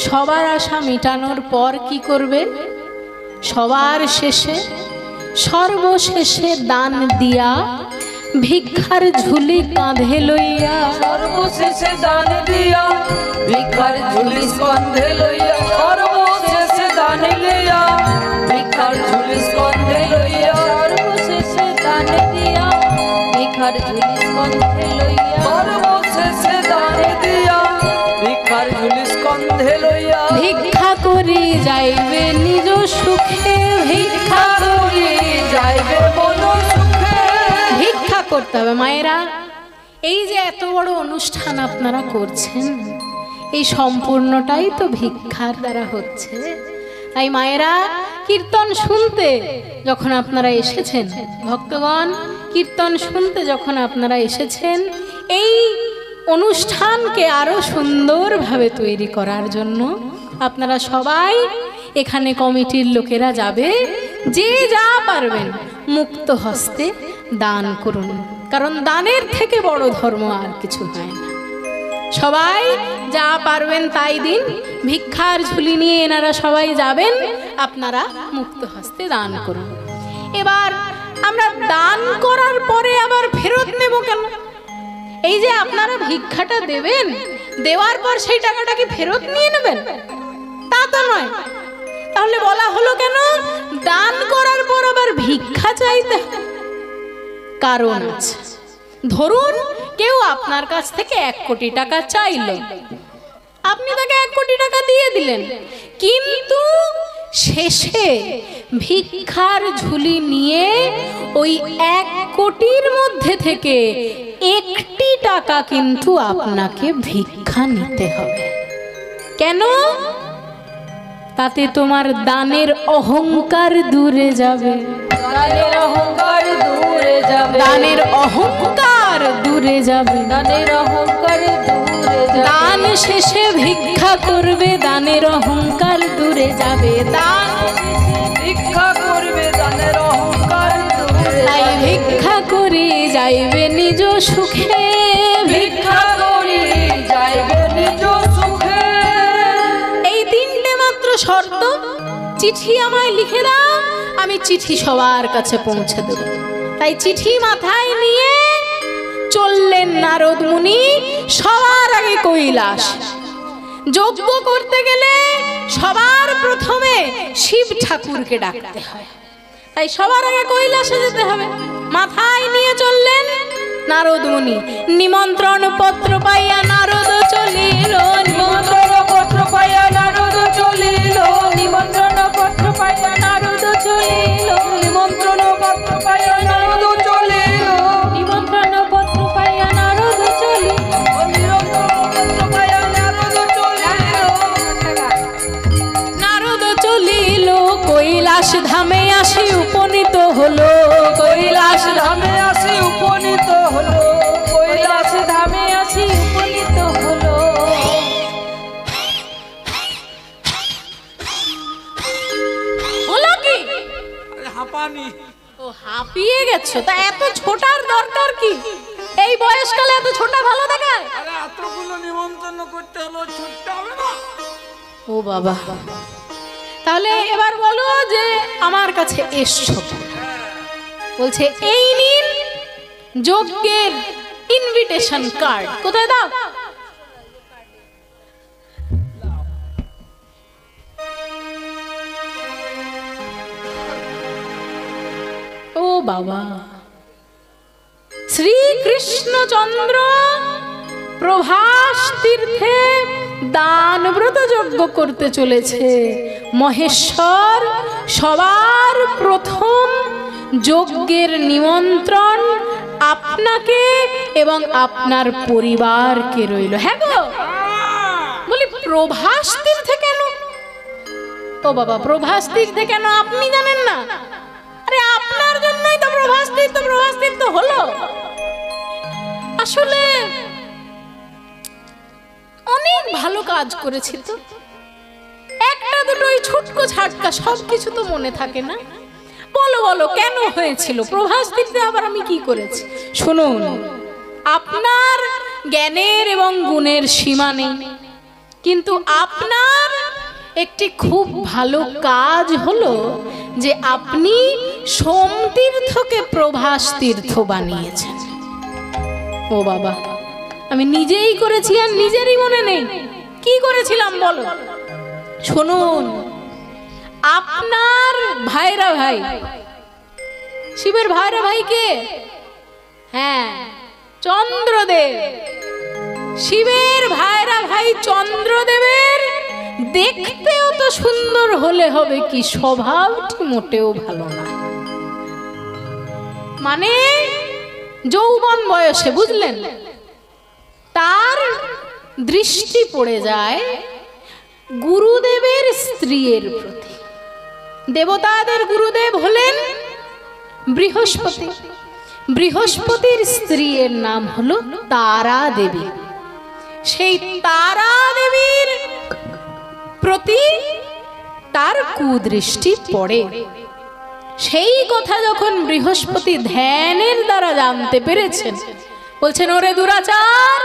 সবার আশা মিটানোর পর কি করবে? সবার শেষে, সর্বশেষে দান দিয়া, ভিক্ষার ঝুলি কাঁধে লইয়া। সর্বশেষে দান দিয়া, ভিক্ষার ঝুলি স্কন্ধে লইয়া। সর্বশেষে দান দিয়া, ভিক্ষার ঝুলি স্কন্ধে লইয়া। সর্বশেষে দান দিয়া, ভিক্ষার ঝুলি স্কন্ধে লইয়া। সর্বশেষে দান দিয়া, ভিক্ষার ঝুলি স্কন্ধে লইয়া। ভিক্ষা করি যাইবে নিজ সুখে, ভিক্ষা করি যাইবে মন সুখে। ভিক্ষা করতে হবে। মায়েরা, এই যে এত বড় অনুষ্ঠান আপনারা করছেন, এই সম্পূর্ণটাই তো ভিক্ষার দ্বারা হচ্ছে। তাই মায়েরা, কীর্তন শুনতে যখন আপনারা এসেছেন, ভক্তগণ কীর্তন শুনতে যখন আপনারা এসেছেন, এই অনুষ্ঠানকে আরো সুন্দরভাবে তৈরি করার জন্য আপনারা সবাই, এখানে কমিটির লোকেরা যাবে, যে যা পারবেন মুক্ত হস্তে দান করুন। কারণ দানের থেকে বড় ধর্ম আর কিছু হয় না। সবাই যা পারবেন তাই দিন। ভিক্ষার ঝুলি নিয়ে এনারা সবাই যাবেন, আপনারা মুক্ত হস্তে দান করুন। এবার আমরা দান করার পরে আবার ফেরত নেব কেন? এই যে আপনারা ভিক্ষাটা দেবেন, দেওয়ার পর সেই টাকাটা কি ফেরত নিয়ে নেবেন? তা তো নয়। তাহলে বলা হলো কেন দান করার পর আবার ভিক্ষা চাইতে? কারণ আছে। ধরুন কেউ আপনার কাছ থেকে 1 কোটি টাকা চাইলো, আপনি তাকে 1 কোটি টাকা দিয়ে দিলেন, কিন্তু শেষে ভিক্ষার ঝুলি নিয়ে ওই 1 কোটির মধ্যে থেকে একটি টাকা কিন্তু আপনাকে ভিক্ষা নিতে হবে। কেন? তাতে তোমার দানের অহংকার দূরে যাবে। দানের অহংকার দূরে যাবে, দানের অহংকার দূরে যাবে, দানের অহংকার দূরে যাবে। দান শেষে ভিক্ষা করবে, দানের অহংকার দূরে যাবে। দান ভিক্ষা করবে, দানের অহংকার দূরে তাই যাবে। ভিক্ষা করে যাইবে নিজ সুখে। ভিক্ষা করে যাইবে নিজ সুখে। এই তিনটে মাত্র শর্ত। চিঠি আমায় লিখে দাও, আমি চিঠি সবার কাছে পৌঁছে দেব। তাই চিঠি মাথায় নিয়ে চললেন নারদ মুনি সবার আগে কৈলাস। যজ্ঞ করতে গেলে সবার প্রথমে শিব ঠাকুরকে ডাকতে হয়, তাই সবার আগে কৈলাসে যেতে হবে। মাথায় নিয়ে চললেন নারদ মুনি। নিমন্ত্রণ পত্র পাইয়া নারদ চলিল, নিমন্ত্রণ পত্র পাইয়া নারদ চলিল, নিমন্ত্রণ পত্র পাইয়া নারদ চলিল, নিমন্ত্রণ পত্র পাইয়া নারদ চলিল, নিমন্ত্রণ পত্র পাইয়া নারদ চলিল। নিমন্ত্রণ পত্র পাইয়া নারদ চলিল। নারদ চলিল কৈলাস ধামে আসি উপনীত হলো। কৈলাস ধামে আসি উপনীত হলো, কৈলাস ধামে আসি উপনীত হলো। হলো কি? হাঁপানি। ও হাঁপিয়ে গেছো? তা এত ছোটার দরকার কি? এই বয়সকালে এত ছোটা ভালো দেখায়? আরে এতগুলো নিমন্ত্রণ করতে হলো, ছুটতে হবে না? ও বাবা, তাহলে এবার বলো যে আমার কাছে এসছো। বলছে এই নিন যজ্ঞের ইনভিটেশন কার্ড। কোথায় দাও? ও বাবা, শ্রীকৃষ্ণচন্দ্র প্রভাস তীর্থে দান ব্রত যজ্ঞ করতে চলেছে। মহেশ্বর সবার প্রথম যজ্ঞের নিমন্ত্রণ আপনাকে এবং আপনার পরিবারকে রইল। হ্যাঁ গো, বলি প্রভাস তীর্থে কেন? ও বাবা, প্রভাস তীর্থে কেন আপনি জানেন না? আরে আপনার জন্যই তো প্রভাস তীর্থ হলো। আসলে অনেক ভালো কাজ করেছি তো, একটা দুটোই ছুটকো ছাটকা সবকিছু তো মনে থাকে না। বলো বলো কেন হয়েছিল প্রভাস তীর্থে? আবার আমি কি করেছি? শুনুন, আপনার জ্ঞানের এবং গুণের সীমা নেই, কিন্তু আপনার একটি খুব ভালো কাজ হলো যে আপনি সোমতীর্থকে প্রভাস তীর্থ বানিয়েছেন। ও বাবা, আমি নিজেই করেছি আর নিজেরই মনে নেই কি করেছিলাম বলো। শুনুন, আপনার ভাইরা ভাই, শিবের ভাইরা ভাই কে? হ্যাঁ, চন্দ্রদেব। শিবের ভাইরা ভাই চন্দ্রদেবের দেখতেও তো সুন্দর হলে হবে কি, স্বভাবটি মোটেও ভালো না। মানে যৌবন বয়সে, বুঝলেন, তার দৃষ্টি পড়ে যায় গুরুদেবের স্ত্রীর প্রতি। দেবতাদের গুরুদেব হলেন বৃহস্পতি। বৃহস্পতির স্ত্রীর নাম হলো তারা দেবী। সেই তারা দেবীর প্রতি তার কুদৃষ্টি পড়ে। সেই কথা যখন বৃহস্পতি ধ্যানের দ্বারা জানতে পেরেছেন, বলছেন, ওরে দুরাচার,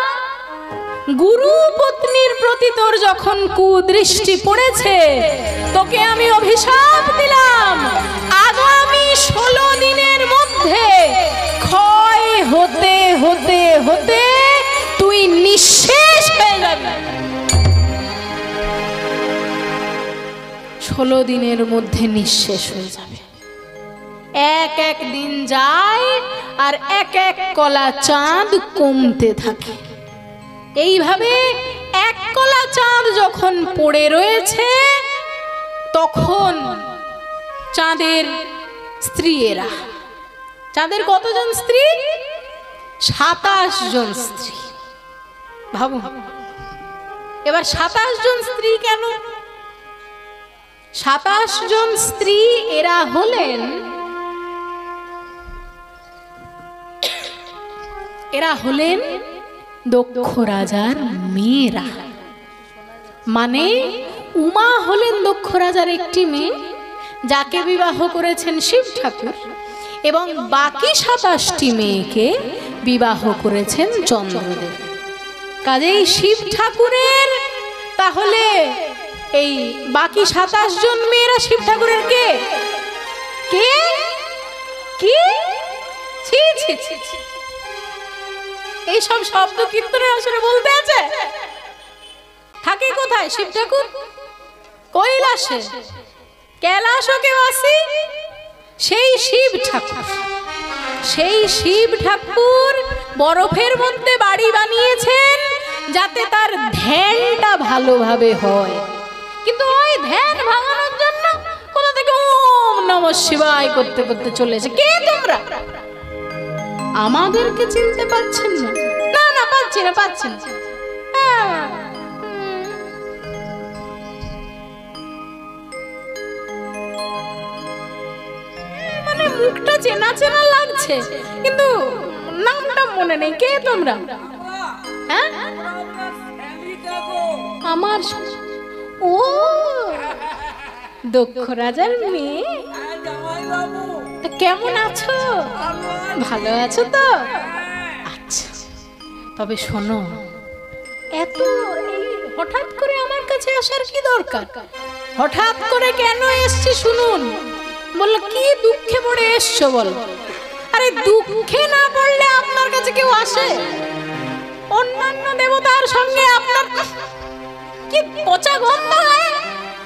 গুরু পত্নীর প্রতি তোর যখন কুদৃষ্টি পড়েছে, তোকে আমি অভিশাপ দিলাম, আগামী 16 দিনের মধ্যে ক্ষয় হতে হতে হতে তুই নিঃশেষ হয়ে যাবি। 16 দিনের মধ্যে নিঃশেষ হয়ে যাবে। এক এক দিন যায় আর এক এক কলা চাঁদ কমতে থাকে। এইভাবে এক কলা চাঁদ যখন পড়ে রয়েছে, তখন চাঁদের স্ত্রীরা, চাঁদের কতজন স্ত্রী? 27 জন স্ত্রী। ভাবুন, এবার 27 জন স্ত্রী কেন? 27 জন স্ত্রী এরা হলেন দক্ষ রাজার মেয়েরা। মানে উমা হলেন দক্ষ রাজার একটি মেয়ে, যাকে বিবাহ করেছেন শিব ঠাকুর, এবং বাকি 27টি মেয়েকে বিবাহ করেছেন চন্দ্রদেব। কাজেই শিব ঠাকুরের তাহলে এই বাকি 27 জন মেয়েরা শিব ঠাকুরের কে কে কি? ছি ছি ছি ছি, এইসব শব্দ কীর্তনের আসরে বলতে আছে? থাকে কোথায় শিব ঠাকুর? কৈলাসে, কৈলাসকে বাসী সেই শিব ঠাকুর। সেই শিব ঠাকুর বরফের মধ্যে বাড়ি বানিয়েছেন যাতে তার ধ্যানটা ভালোভাবে হয়। কিন্তু ওই ধ্যান ভাঙানোর জন্য কোথা থেকে ওম নমঃ শিবায় করতে করতে চলেছে। কে তোমরা? আমাদেরকে চিনতে পারছেন না? না না, পাচ্ছি না। মানে মুখটা চেনা চেনা লাগছে, কিন্তু নামটা মনে নেই। কে তোমরা? হ্যাঁ, আমার ও দক্ষ রাজার মেয়ে। তা কেমন আছো? ভালো আছো তো? আচ্ছা, তবে শোনো, এত হঠাৎ করে আমার কাছে আসার কি দরকার? হঠাৎ করে কেন এসছি শুনুন। বললো কি দুঃখে পড়ে এসছো? বলো। আরে দুঃখে না পড়লে আপনার কাছে কেউ আসে? অন্যান্য দেবতার সঙ্গে আপনার কি পচা গন্ধ হয়?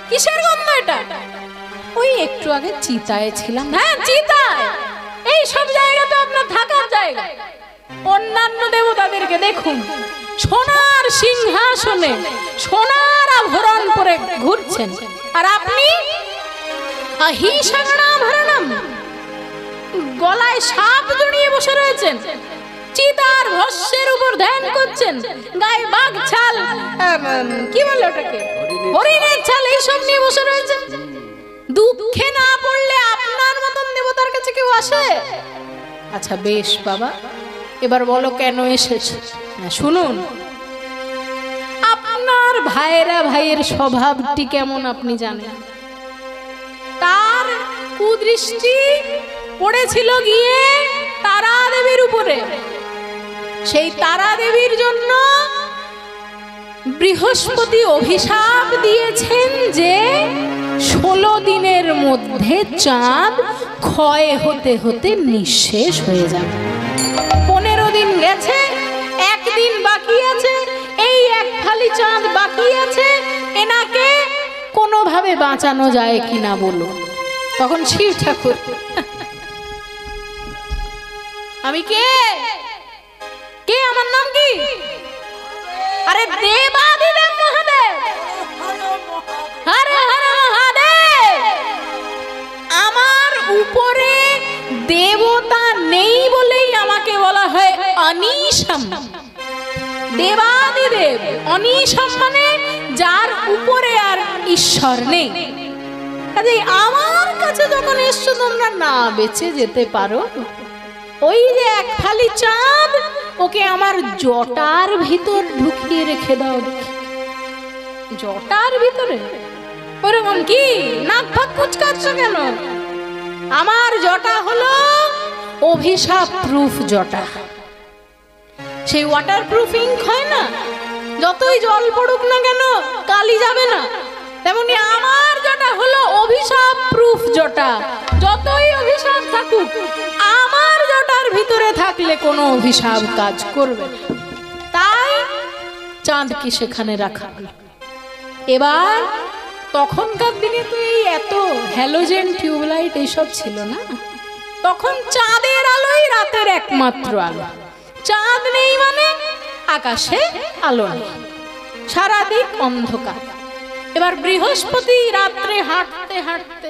কিসের গন্ধ এটা? ওই একটু আগে চিতায় ছিলাম। হ্যাঁ, চিতায়। এই সব জায়গা তো আপনার থাকার জায়গা। অন্যান্য দেবতাদেরকে দেখুন, সোনার সিংহাসনে সোনার আভরণ পরে ঘুরছেন, আর আপনি আহিষাগণাভরণম, গলায় সাপ জড়িয়ে বসে রয়েছেন, চিতার ভস্যের উপর ধ্যান করছেন, গায়ে বাঘ ছাল, কি বলে ওটাকে, হরিণের ছাল, এইসব নিয়ে বসে রয়েছেন। দুঃখে না পড়লে আপনার মতন দেবতার কাছে কেউ আসে? আচ্ছা বেশ বাবা, এবার বলো কেন এসেছে। শুনুন, আপনার ভাইয়ের স্বভাবটি কেমন আপনি জানেন। তার কুদৃষ্টি পড়েছিল গিয়ে তারা দেবীর উপরে। সেই তারা দেবীর জন্য বৃহস্পতি অভিশাপ দিয়েছেন যে 16 দিনের মধ্যে চাঁদ ক্ষয় হতে হতে নিঃশেষ হয়ে যাবে। 15 দিন গেছে, একদিন বাকি আছে, এই এক ফালি চাঁদ বাকি আছে, এনাকে কোনোভাবে বাঁচানো যায় কিনা বলো। তখন শিব ঠাকুর, আমি কে? আমার নাম কি? আরে দেবাদিদেব মহাদেব, হরে হরে মহাদেব। আমার উপরে দেবতা নেই বলেই আমাকে বলা হয় অনিশম। দেবাদিদেব, অনিশম মানে যার উপরে আর ঈশ্বর নেই। কাজে আমার কাছে যখন এসছো তোমরা না বেঁচে যেতে পারো, ওই যে এক ফালি চাঁদ, ওকে আমার জটার ভিতর ঢুকিয়ে রেখে দাও দেখি। জটার ভিতরে? ওরকম কি নাক ফাক কুচকাচ্ছ কেন? আমার জটা হলো অভিশাপ প্রুফ জটা। সেই ওয়াটার প্রুফ ইঙ্ক হয় না, যতই জল পড়ুক না কেন কালি যাবে না, তেমনি আমার জটা হলো অভিশাপ প্রুফ জটা। যতই অভিশাপ থাকুক, আমার জটার ভিতরে থাকলে কোনো অভিশাপ কাজ করবে না। তাই চাঁদকে সেখানে রাখা হলো। এবার তখনকার দিনে তো এই এত হ্যালোজেন টিউবলাইট এইসব ছিল না, তখন চাঁদের আলোই রাতের একমাত্র আলো। চাঁদ নেই মানে আকাশে আলো নেই, সারাদিন অন্ধকার। এবার বৃহস্পতি রাত্রে হাঁটতে হাঁটতে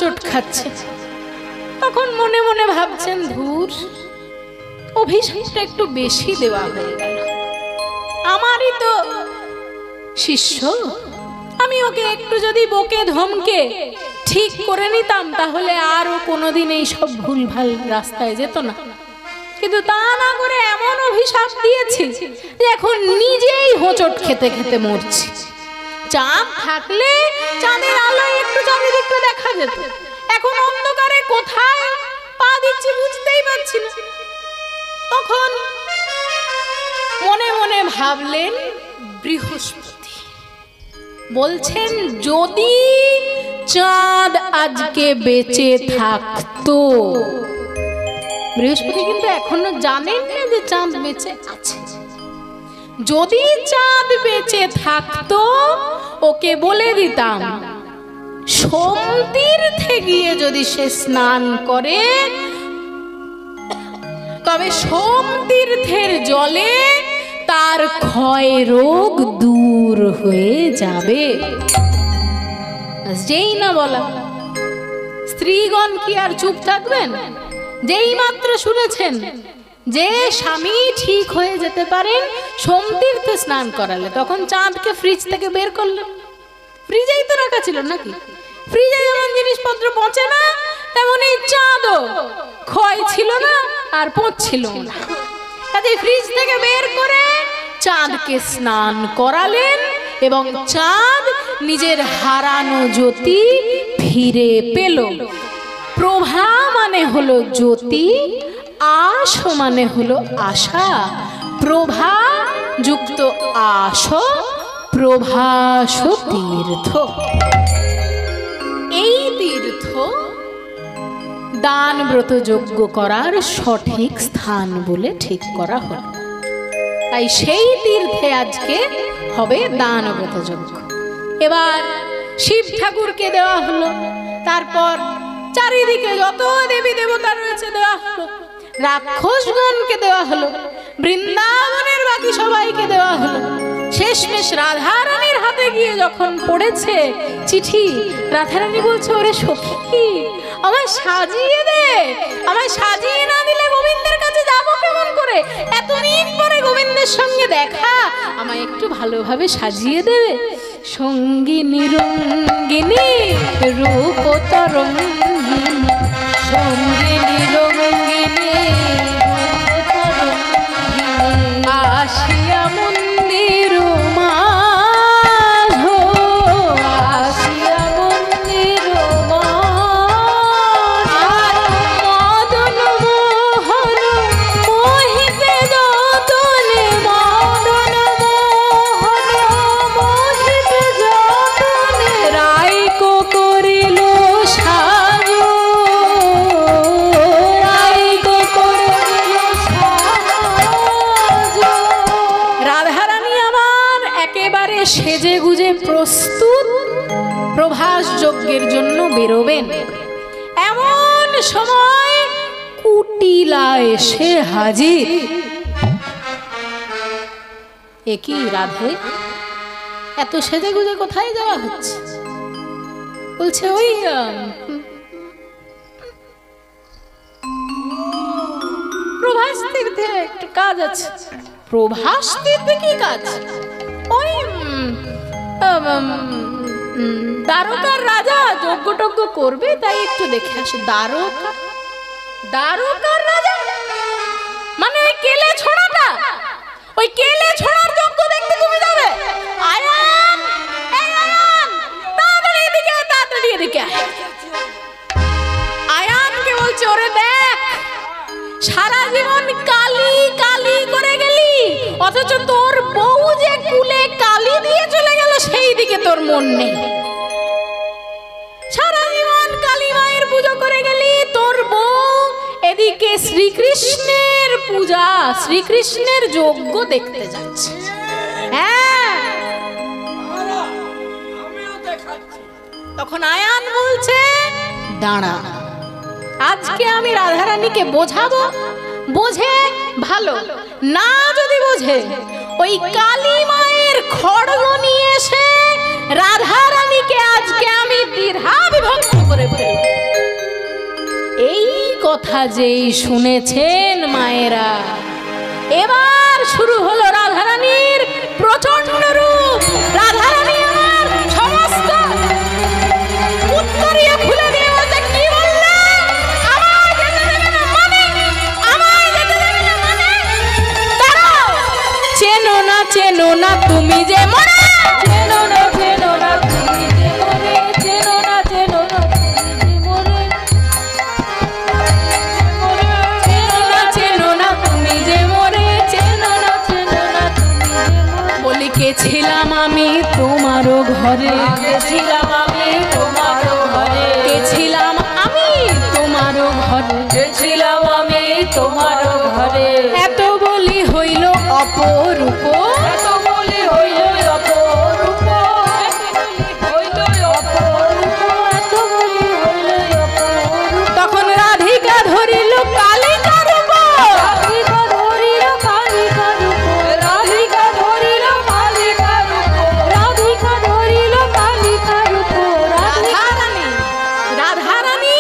হোঁচট খাচ্ছে। তখন মনে মনে ভাবছেন, ধুর, অভিশাপটা একটু বেশি দেওয়া হয়ে গেল। আমারই তো শিষ্য, আমি ওকে একটু যদি বকে ধমকে ঠিক করে নিতাম তাহলে আর ও কোনোদিন এই সব ভুলভাল রাস্তায় যেত না। কিন্তু তা না করে এমন অভিশাপ দিয়েছি যে এখন নিজেই হোঁচট খেতে খেতে মরছি। চাঁদ থাকলে চাঁদের আলোয় একটু চারিদিকটা দেখা যেত, এখন অন্ধকারে কোথায় পা দিচ্ছি বুঝতেই পারছি না। তখন মনে মনে ভাবলেন বৃহস্পতি, বলছেন যদি চাঁদ আজকে বেঁচে থাকতো। বৃহস্পতি কিন্তু এখনো জানেন না যে চাঁদ বেঁচে আছে। যদি চাঁদ বেঁচে থাকতো ওকে বলে দিতাম সোম তীর্থে গিয়ে যদি সে স্নান করে তবে সোম তীর্থের জলে তার ক্ষয় রোগ দূর হয়ে যাবে। যেই না বলা, স্ত্রীগণ কি আর চুপ থাকবেন? যেই মাত্র শুনেছেন যে স্বামী ঠিক হয়ে যেতে পারেন সোম তীর্থে স্নান করালে, তখন চাঁদকে ফ্রিজ থেকে বের করলেন। ফ্রিজেই তো রাখা ছিল নাকি? ফ্রিজে যেমন জিনিসপত্র পচে না, তেমন এই চাঁদও ক্ষয় ছিল না আর পচছিল না। কাজে ফ্রিজ থেকে বের করে চাঁদকে স্নান করালেন এবং চাঁদ নিজের হারানো জ্যোতি ফিরে পেল। প্রভা মানে হলো জ্যোতি, আশ মানে হলো আশা। প্রভা যুক্ত আশ, প্রভাস তীর্থ। এই তীর্থ দান ব্রত যজ্ঞ করার সঠিক স্থান বলে ঠিক করা হলো। তাই সেই তীর্থে আজকে হবে দান ব্রত যজ্ঞ। এবার শিব ঠাকুরকে দেওয়া হলো, তারপর চারিদিকে যত দেবী দেবতা রয়েছে দেওয়া হলো, রাক্ষসগণকে দেওয়া হলো, বৃন্দাবনের বাকি সবাইকে দেওয়া হলো। শেষমেশ রাধারানীর হাতে গিয়ে যখন পড়েছে চিঠি, রাধারানী বলছে, ওরে সখী, আমায় সাজিয়ে দে, আমায় সাজিয়ে না দিলে গোবিন্দের কাছে যাবো কেমন করে? এতদিন পরে গোবিন্দের সঙ্গে দেখা, আমায় একটু ভালোভাবে সাজিয়ে দেবে। সঙ্গিনী রঙ্গিনী রূপ তরঙ্গিনী, সঙ্গিনী রঙ্গিনী রূপ তরঙ্গিনী, আসিয়া মন্দির মাঝো, আসিয়া মন্দির মদন মোহন মোহিতে যতনে, মদন মোহন মোহিতে যতনে, রাইকো করিল সাজো, রাইকো করিল সাজো। রাধারানী আমার একেবারে সেজে গুজে প্রস্তুত প্রভাস যজ্ঞের জন্য বেরোবেন। এমন সময় কুটিলা এসে হাজির। একই রাধে, এত সেজে গুজে কোথায় যাওয়া হচ্ছে? বলছে ওই প্রভাস তীর্থে একটু কাজ আছে। প্রভাস তীর্থে কি কাজ? ওই দ্বারকার রাজা যজ্ঞ টজ্ঞ করবে, তাই একটু দেখে আসে। দ্বারকা, দ্বারকার রাজা মানে ওই কেলে ছোড়াটা, ওই কেলে ছোড়ার যজ্ঞ দেখতে তুমি যাবে? আয়ান, এই আয়ান, তাড়াতাড়ি এদিকে আয়, তাড়াতাড়ি এদিকে আয়। আয়ানকে বলছে, ওরে দেখ, সারা জীবন কালি কালি করে গেলি, অথচ তোর বউ যে কুলে কালি দিয়ে চলে গেল সেই দিকে তোর মন নেই। সারা জীবন কালী মায়ের পুজো করে গেলি, তোর বউ এদিকে শ্রীকৃষ্ণের পূজা, শ্রীকৃষ্ণের যজ্ঞ দেখতে যাচ্ছে। হ্যাঁ, আমিও দেখাচ্ছি। তখন আয়ান বলছে, দাঁড়া, আজকে আমি রাধারানীকে বোঝাবো, বোঝে ভালো, না যদি বোঝে ওই কালী মায়ের খড়গ নিয়ে এসে রাধা রানীকে আজকে আমি দ্বিধা বিভক্ত করে ফেলব। এই কথা যেই শুনেছেন মায়েরা, এবার শুরু হলো রাধারানীর প্রচন্ড রূপ। রাধারানী আমার সমস্ত উত্তরিয়ে খুলে দিয়ে বলছে, কি বললে? আমায় যেতে দেবে না মানে? আমায় যেতে দেবে না মানে? দাঁড়াও, চেনো না চেনো না তুমি যে মনে, চেনো না চেনো না তুমি যে মরে, চেনো না চেনো না চেনো না তুমি যে মরে, চেনো না চেনো না তুমি যে মরে। বলি গেছিলাম আমি তোমারও ঘরে, গেছিলাম আমি তোমারও ঘরে, গেছিলাম আমি তোমারও ঘরে, গেছিলাম আমি তোমারও ঘরে। এত বলি হইল অপরূপ, এত বলি হইল অপরূপ, হইল অপরূপ, এত বলি হইল অপরূপ। তখন রাধিকা ধরিল কালিকা রূপ, রাধিকা ধরিল কালিকা রূপ, রাধিকা ধরিল কালিকা রূপ, রাধিকা ধরিল কালিকা রূপ। রাধারানী, রাধারানী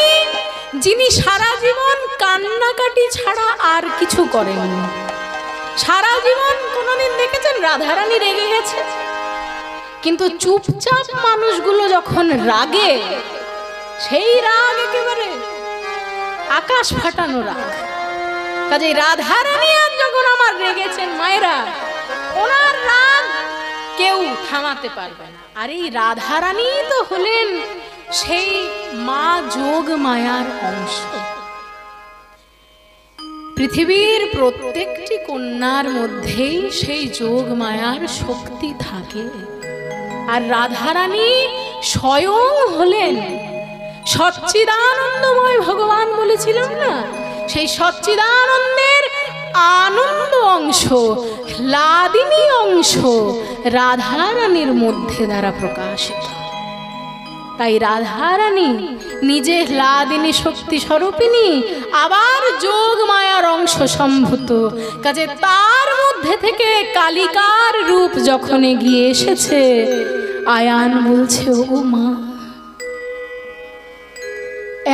যিনি সারা জীবন কান্নাকাটি ছাড়া আর কিছু করেননি। সারা জীবন কোনোদিন দেখেছেন রাধারানী রেগে গেছে? কিন্তু চুপচাপ মানুষগুলো যখন রাগে, সেই রাগ একেবারে আকাশ ফাটানো রাগ। কাজে রাধারানী আর যখন আমার রেগেছেন মায়েরা, ওনার রাগ কেউ থামাতে পারবে না। আর এই রাধারানী তো হলেন সেই মা যোগ মায়ার অংশ। পৃথিবীর প্রত্যেকটি কন্যার মধ্যেই সেই যোগ মায়ার শক্তি থাকে। আর রাধারানী স্বয়ং হলেন সচ্চিদানন্দময় ভগবান বলেছিলাম না, সেই সচ্চিদানন্দের আনন্দ অংশ, লাদিনী অংশ রাধারানীর মধ্যে দ্বারা প্রকাশিত। তাই রাধারানী নিজে লাদিনী শক্তি স্বরূপিনী, আবার যোগ মায়ার অংশ সম্ভূত। কাজে তার মধ্যে থেকে কালিকার রূপ যখন এগিয়ে এসেছে, আয়ান বলছে, ও মা,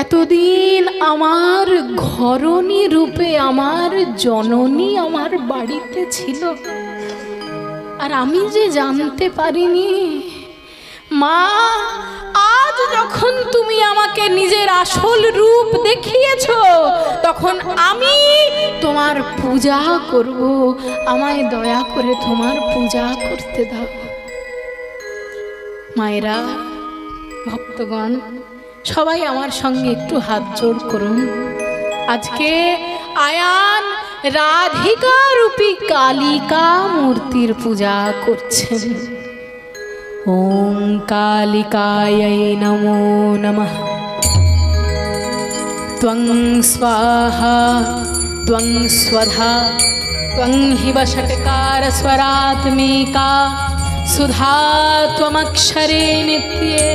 এতদিন আমার ঘরণী রূপে আমার জননী আমার বাড়িতে ছিল, আর আমি যে জানতে পারিনি। মা, আজ যখন তুমি আমাকে নিজের আসল রূপ দেখিয়েছো, তখন আমি তোমার পূজা করব। আমায় দয়া করে তোমার পূজা করতে দাও। মায়েরা, ভক্তগণ, সবাই আমার সঙ্গে একটু হাত জোড় করুন। আজকে আয়ান রাধিকা রূপী কালিকা মূর্তির পূজা করছেন। ওম কালিকাयै নমো নমঃ। ত্বং স্বাহা ত্বং স্বধা ত্বং হি বষটকার স্বরাত্মিকা সুধা ত্বমক্ষরে নিত্যে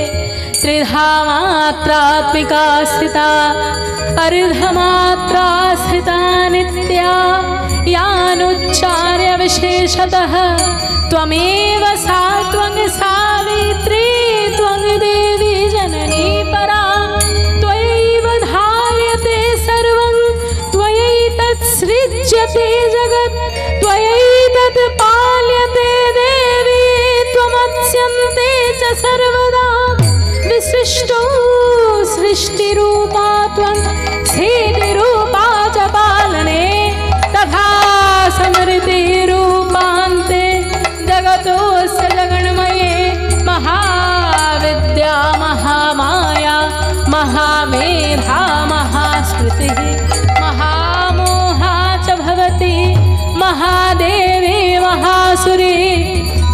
ত্রিধা মাত্রাত্মিকা স্থিতা अर्धमात्रा स्थिता नित्या यानुच्चार्य विशेषतः त्वमेव सा त्वं सावित्री त्वं देवी जननी परा त्वयैव धार्यते सर्वं त्वयैतत् सृज्यते जगत् त्वयैतत् पाल्यते देवी त्वमत्स्यन्ते च सर्वदा विशिष्टो सृष्टिरूपा त्वं स्थितिरूपा च पालने तथा समृद्धिरूपान्ते जगतोऽस्य जगन्मये महाविद्या महामाया महामेधा महास्मृतिः महामोहा च भवति महादेवी महासुरी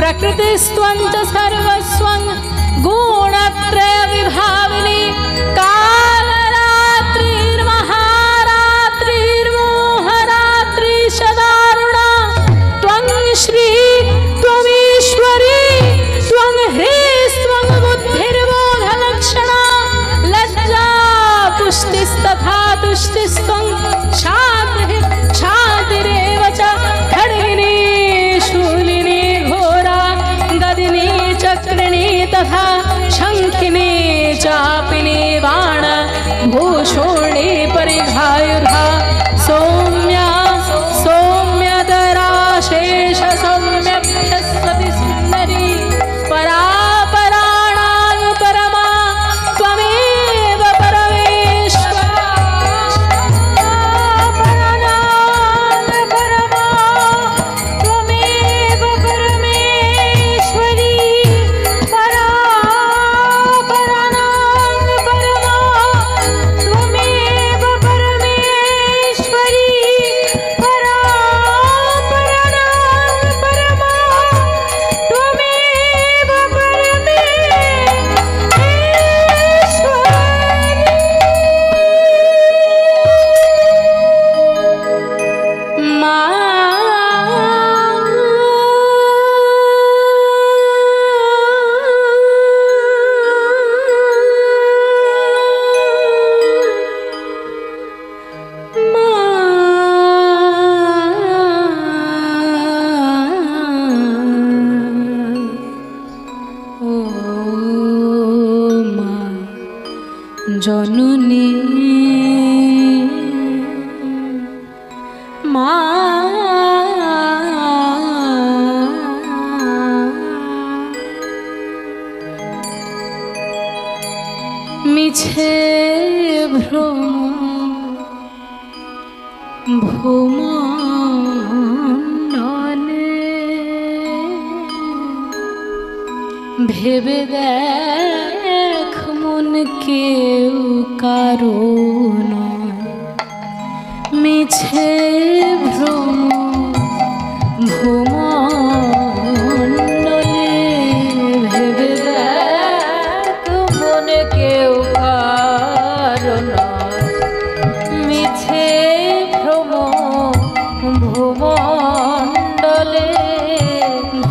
प्रकृतिस्त्वं च सर्वस्वं गुणत्रय विभाविनी कालरात्रिर्महारात्रिर्मोहरात्रिशदारुणा त्वं श्री त्वमीश्वरी त्वं ह्रीस्त्वं बुद्धिर्बोधलक्षणा लज्जा पुष्टिस्तथा तुष्टिस्त्वं क्षातिरेव च खड्गिनी शूलिनी घोरा गदिनी चक्रिणी জননী মা মিছে ভ্রম ভূমণ্ডলে ভেবে দেখ মন কেউ কারো নয় মিছে ভ্রম ভূমণ্ডলে ভেবে দেখ মন কেউ কারো নয় মিছে ভ্রম ভূমণ্ডলে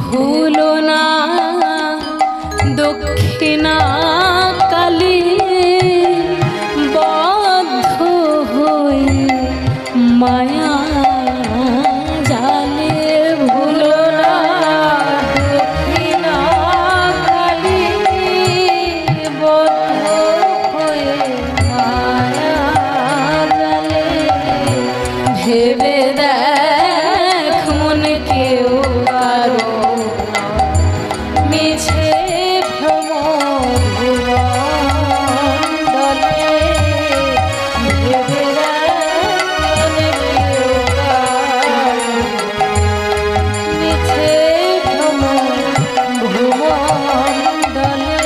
ভুলো না দক্ষিণা কালী বদ্ধ হয়ে মায়া জালে ভুলো না দক্ষিণা কালী বদ্ধ হয়ে মায়া জালে ভেবে দেখ মনে কেউ কারো মিছে ভ্রম ভূমণ্ডলে ভেবে দেখ মনে কেউ কারো মিছে ভ্রম ভূমণ্ডলে।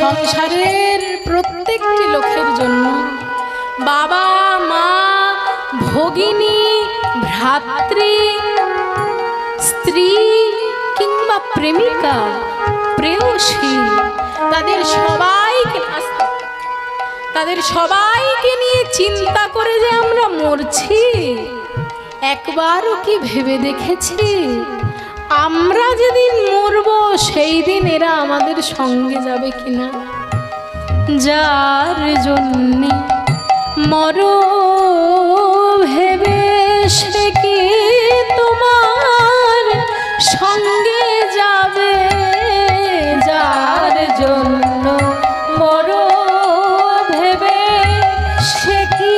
সংসারের প্রত্যেকটি লোকের জন্য বাবা মা ভগিনী ভ্রাতৃ স্ত্রী কিংবা প্রেমিকা প্রেয়সী তাদের সবাইকে নিয়ে চিন্তা করে যে আমরা মরছি একবারও কি ভেবে দেখেছি আমরা যেদিন মরব সেই দিন এরা আমাদের সঙ্গে যাবে কিনা? যার জন্যে মর ভেবে সে কি তোমার সঙ্গে যাবে? যার জন্য মর ভেবে সে কি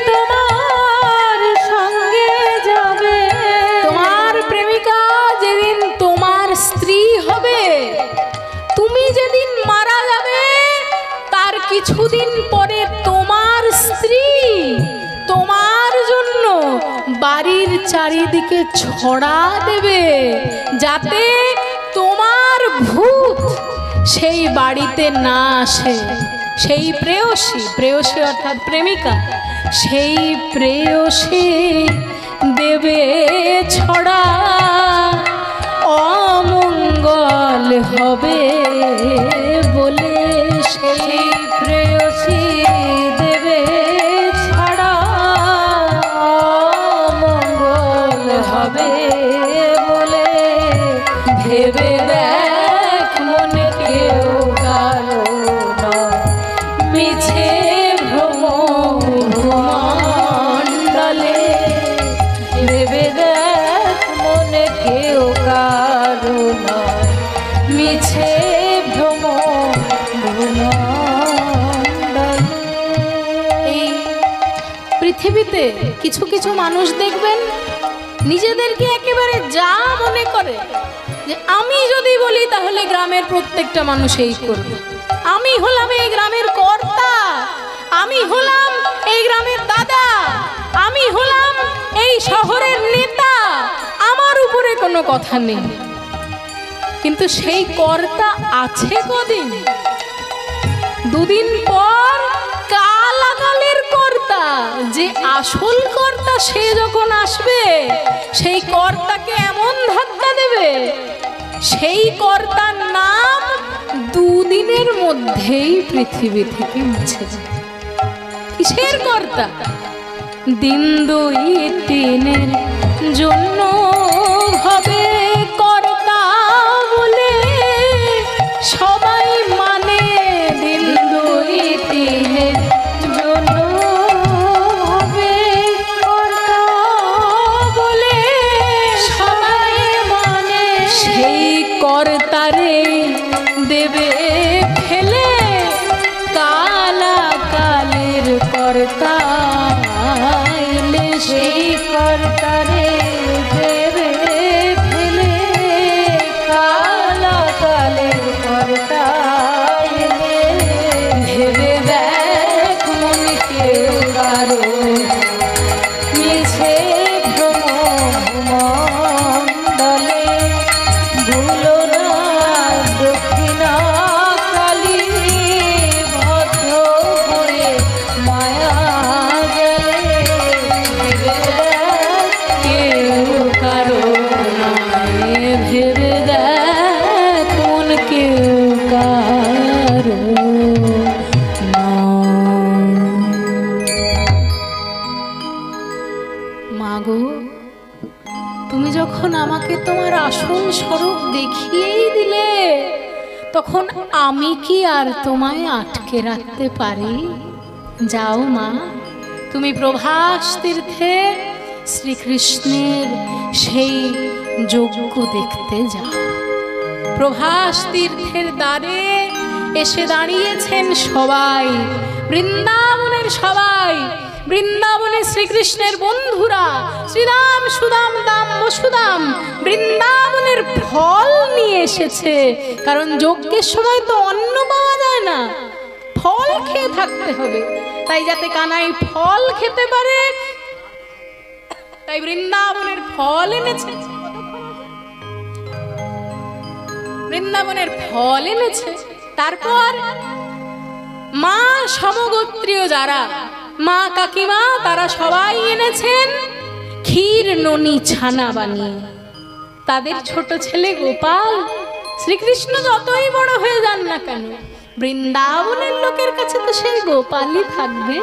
তোমার সঙ্গে যাবে? তোমার প্রেমিকা যেদিন তোমার স্ত্রী হবে, তুমি যেদিন মারা যাবে তার কিছুদিন পরে তোমার স্ত্রী তোমার জন্য বাড়ির চারিদিকে ছড়া দেবে যাতে তোমার ভূত সেই বাড়িতে না আসে। সেই প্রেয়সী অর্থাৎ প্রেমিকা, সেই প্রেয়সী দেবে ছড়া অমঙ্গল হবে বলে। সেই প্রেয়সী দেবে ছড়া অমঙ্গল হবে বলে ভেবে দেখ মনে কেউ কারো নয় মিছে ভ্রম ভূমণ্ডলে ভেবে দেখ মনে কেউ কারো নয় মিছে ভ্রম ভূমণ্ডলে। এই পৃথিবীতে কিছু কিছু মানুষ দেখবেন নিজেদেরকে একেবারে যা মনে করে যে আমি যদি বলি তাহলে গ্রামের প্রত্যেকটা মানুষ এই করবে, আমি হলাম এই গ্রামের কর্তা, আমি হলাম এই গ্রামের দাদা, আমি হলাম এই শহরের নেতা, আমার উপরে কোনো কথা নেই। কিন্তু সেই কর্তা আছে কদিন? দুদিন পর কালাকালের কর্তা, যে আসল কর্তা সে যখন আসবে সেই কর্তাকে এমন ধাক্কা দেবে সেই কর্তার নাম দুদিনের মধ্যেই পৃথিবী থেকে মুছে যাবে। কিসের কর্তা? দিন দুই তিনের জন্য হবে কর্তা বলে সবাই মানে, দিন দুই তিনের জন্য হবে কর্তা বলে সবাই মানে। সেই কর্তারে দেবে ফেলে কাল যখন আমাকে তোমার আসল স্বরূপ দেখিয়েই দিলে, তখন আমি কি আর তোমায় আটকে রাখতে পারি? যাও মা, তুমি প্রভাস তীর্থে শ্রীকৃষ্ণের সেই যজ্ঞ দেখতে যাও। প্রভাস তীর্থের দ্বারে এসে দাঁড়িয়েছেন সবাই, বৃন্দাবনের সবাই, বৃন্দাবনের শ্রীকৃষ্ণের বন্ধুরা, শ্রীরাম সুদাম দাম বসুদাম বৃন্দাবনের ফল নিয়ে এসেছে। কারণ যজ্ঞের সময় তো অন্ন পাওয়া যায় না, ফল খেয়ে থাকতে হবে। তাই যাতে কানাই ফল খেতে পারে, তাই বৃন্দাবনের ফল এনেছে, বৃন্দাবনের ফল এনেছে। তারপর মা সমগোত্রীয় যারা মা কাকিমা, তারা সবাই এনেছেন ক্ষীর ননি ছানা বানিয়ে। তাদের ছোট ছেলে গোপাল, শ্রীকৃষ্ণ যতই বড় হয়ে যান না কেন, বৃন্দাবনের লোকের কাছে তো সেই গোপালই থাকবে।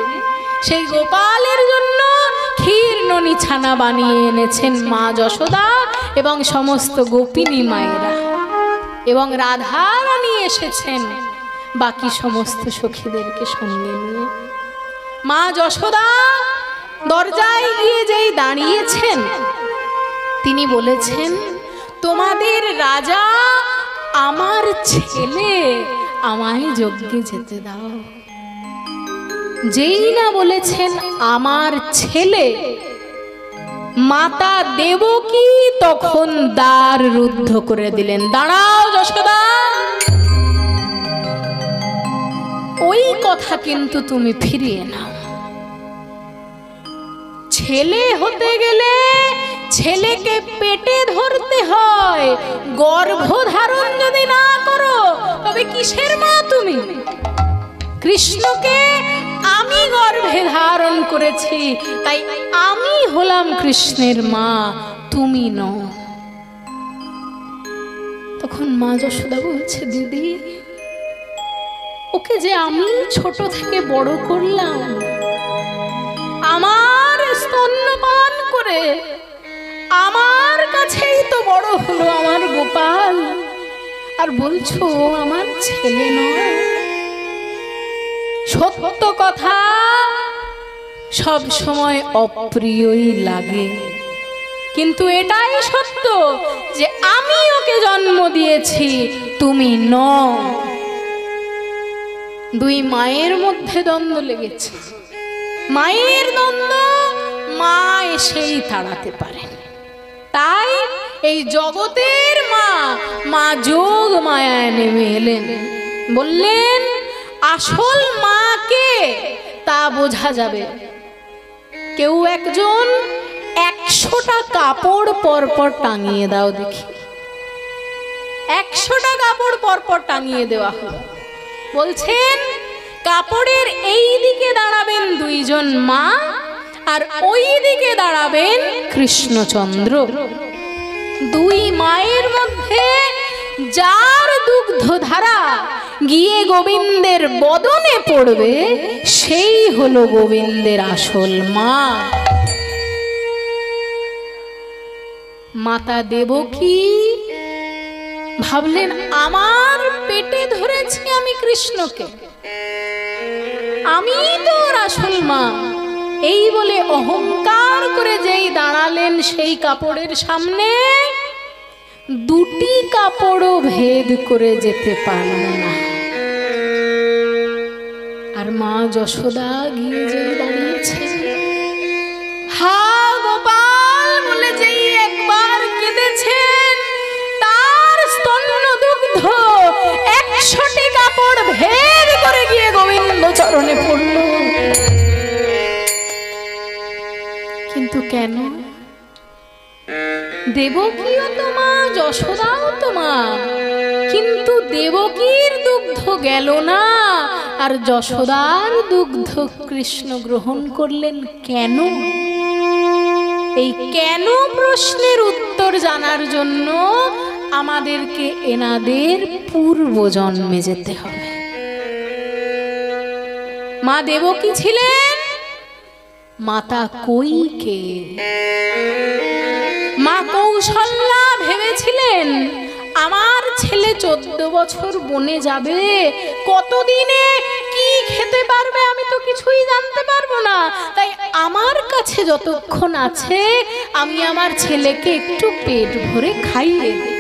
সেই গোপালের জন্য ক্ষীর ননি ছানা বানিয়ে এনেছেন মা যশোদা এবং সমস্ত গোপিনী মায়েরা, এবং রাধা রানী এসেছেন বাকি সমস্ত সখীদেরকে সঙ্গে নিয়ে। মা যশোদা দরজায় গিয়ে যেই দাঁড়িয়েছেন, তিনি বলেছেন, তোমাদের রাজা আমার ছেলে, আমায় যজ্ঞে যেতে দাও। যেই না বলেছেন আমার ছেলে, মাতা দেবকী তখন দ্বার রুদ্ধ করে দিলেন। দাঁড়াও যশোদা, ওই কথা কিন্তু তুমি ফিরিয়ে নাও। ছেলে হতে গেলে ছেলেকে পেটে ধরতে হয়, গর্ভধারণ যদি না করো তবে কিসের মা তুমি? কৃষ্ণকে আমি গর্ভে ধারণ করেছি, তাই আমি হলাম কৃষ্ণের মা, তুমি নও। তখন মা যশোদা বলছে, দিদি, ওকে যে আমি ছোট থেকে বড় করলাম, আমার স্তন্যপান করে আমার কাছেই তো বড় হলো আমার গোপাল, আর বলছো আমার ছেলে নয়? সত্য কথা সব সময় অপ্রিয়ই লাগে, কিন্তু এটাই সত্য যে আমি ওকে জন্ম দিয়েছি, তুমি নও। দুই মায়ের মধ্যে দ্বন্দ্ব লেগেছে। মায়ের দ্বন্দ্ব মা এসেই তাড়াতে পারেন। তাই এই জগতের মা, মা যোগ মায়ায় নেমে এলেন, বললেন, আসল মাকে তা বোঝা যাবে। কেউ একজন 100টা কাপড় পরপর টাঙিয়ে দাও দেখি। 100টা কাপড় পরপর টাঙিয়ে দেওয়া হলো। বলছেন, কাপড়ের এই দিকে দাঁড়াবেন দুইজন মা, আর ওই দিকে দাঁড়াবেন কৃষ্ণচন্দ্র। দুই মায়ের মধ্যে যার দুগ্ধ ধারা গিয়ে গোবিন্দের বদনে পড়বে, সেই হলো গোবিন্দের আসল মা। মাতা দেবকী ভাবলেন, আমার পেটে ধরেছি আমি কৃষ্ণকে, আমি তো ওর আসল মা। এই বলে অহংকার করে যেই দাঁড়ালেন সেই কাপড়ের সামনে, দুটি কাপড়ও ভেদ করে যেতে পারল না। আর মা যশোদা গিয়ে যেই দাঁড়িয়েছে, হা গোপাল বলে যেই একবার কেঁদেছেন, তার স্তন্য দুগ্ধ 100টি কাপড় ভেদ করে গিয়ে গোবিন্দ চরণে পড়ল। কিন্তু কেন? দেবকীও তো মা, যশোদাও তো মা, কিন্তু দেবকীর দুগ্ধ গেল না, আর যশোদার দুগ্ধ কৃষ্ণ গ্রহণ করলেন কেন? এই কেন প্রশ্নের উত্তর জানার জন্য আমাদেরকে এনাদের পূর্ব জন্মে যেতে হবে। মা দেবকী ছিলেন মাতা কৈকেয়ী, মা কৌশল্যা ভেবেছিলেন আমার ছেলে 14 বছর বনে যাবে, কতদিনে কি খেতে পারবে আমি তো কিছুই জানতে পারবো না, তাই আমার কাছে যতক্ষণ আছে আমি আমার ছেলেকে একটু পেট ভরে খাইয়ে দিই।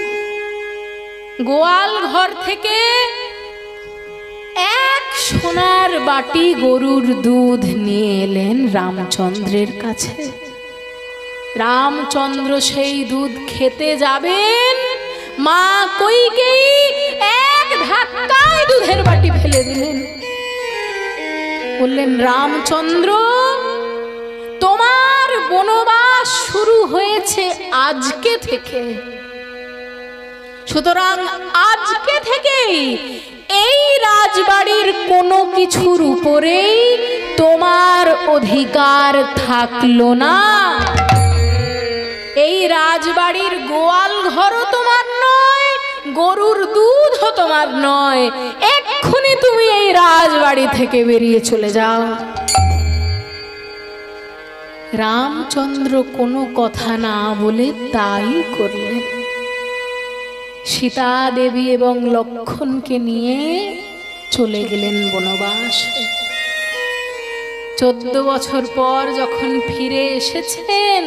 গোয়াল ঘর থেকে এক সোনার বাটি গরুর দুধ নিয়ে এলেন রামচন্দ্রের কাছে। রামচন্দ্র সেই দুধ খেতে যাবেন, মা কইকেয়ী এক ধাক্কায় দুধের বাটি ফেলে দিলেন। বললেন, রামচন্দ্র তোমার বনবাস শুরু হয়েছে আজকে থেকে, সুতরাং আজকে থেকেই এই রাজবাড়ির কোনো কিছুর উপরেই তোমার অধিকার থাকলো না। এই রাজবাড়ির গোয়াল ঘরও তোমার নয়, গরুর দুধও তোমার নয়, এক্ষুনি তুমি এই রাজবাড়ি থেকে বেরিয়ে চলে যাও। রামচন্দ্র কোনো কথা না বলে তাই করলেন। সীতা দেবী এবং লক্ষ্মণকে নিয়ে চলে গেলেন বনবাসে। 14 বছর পর যখন ফিরে এসেছেন,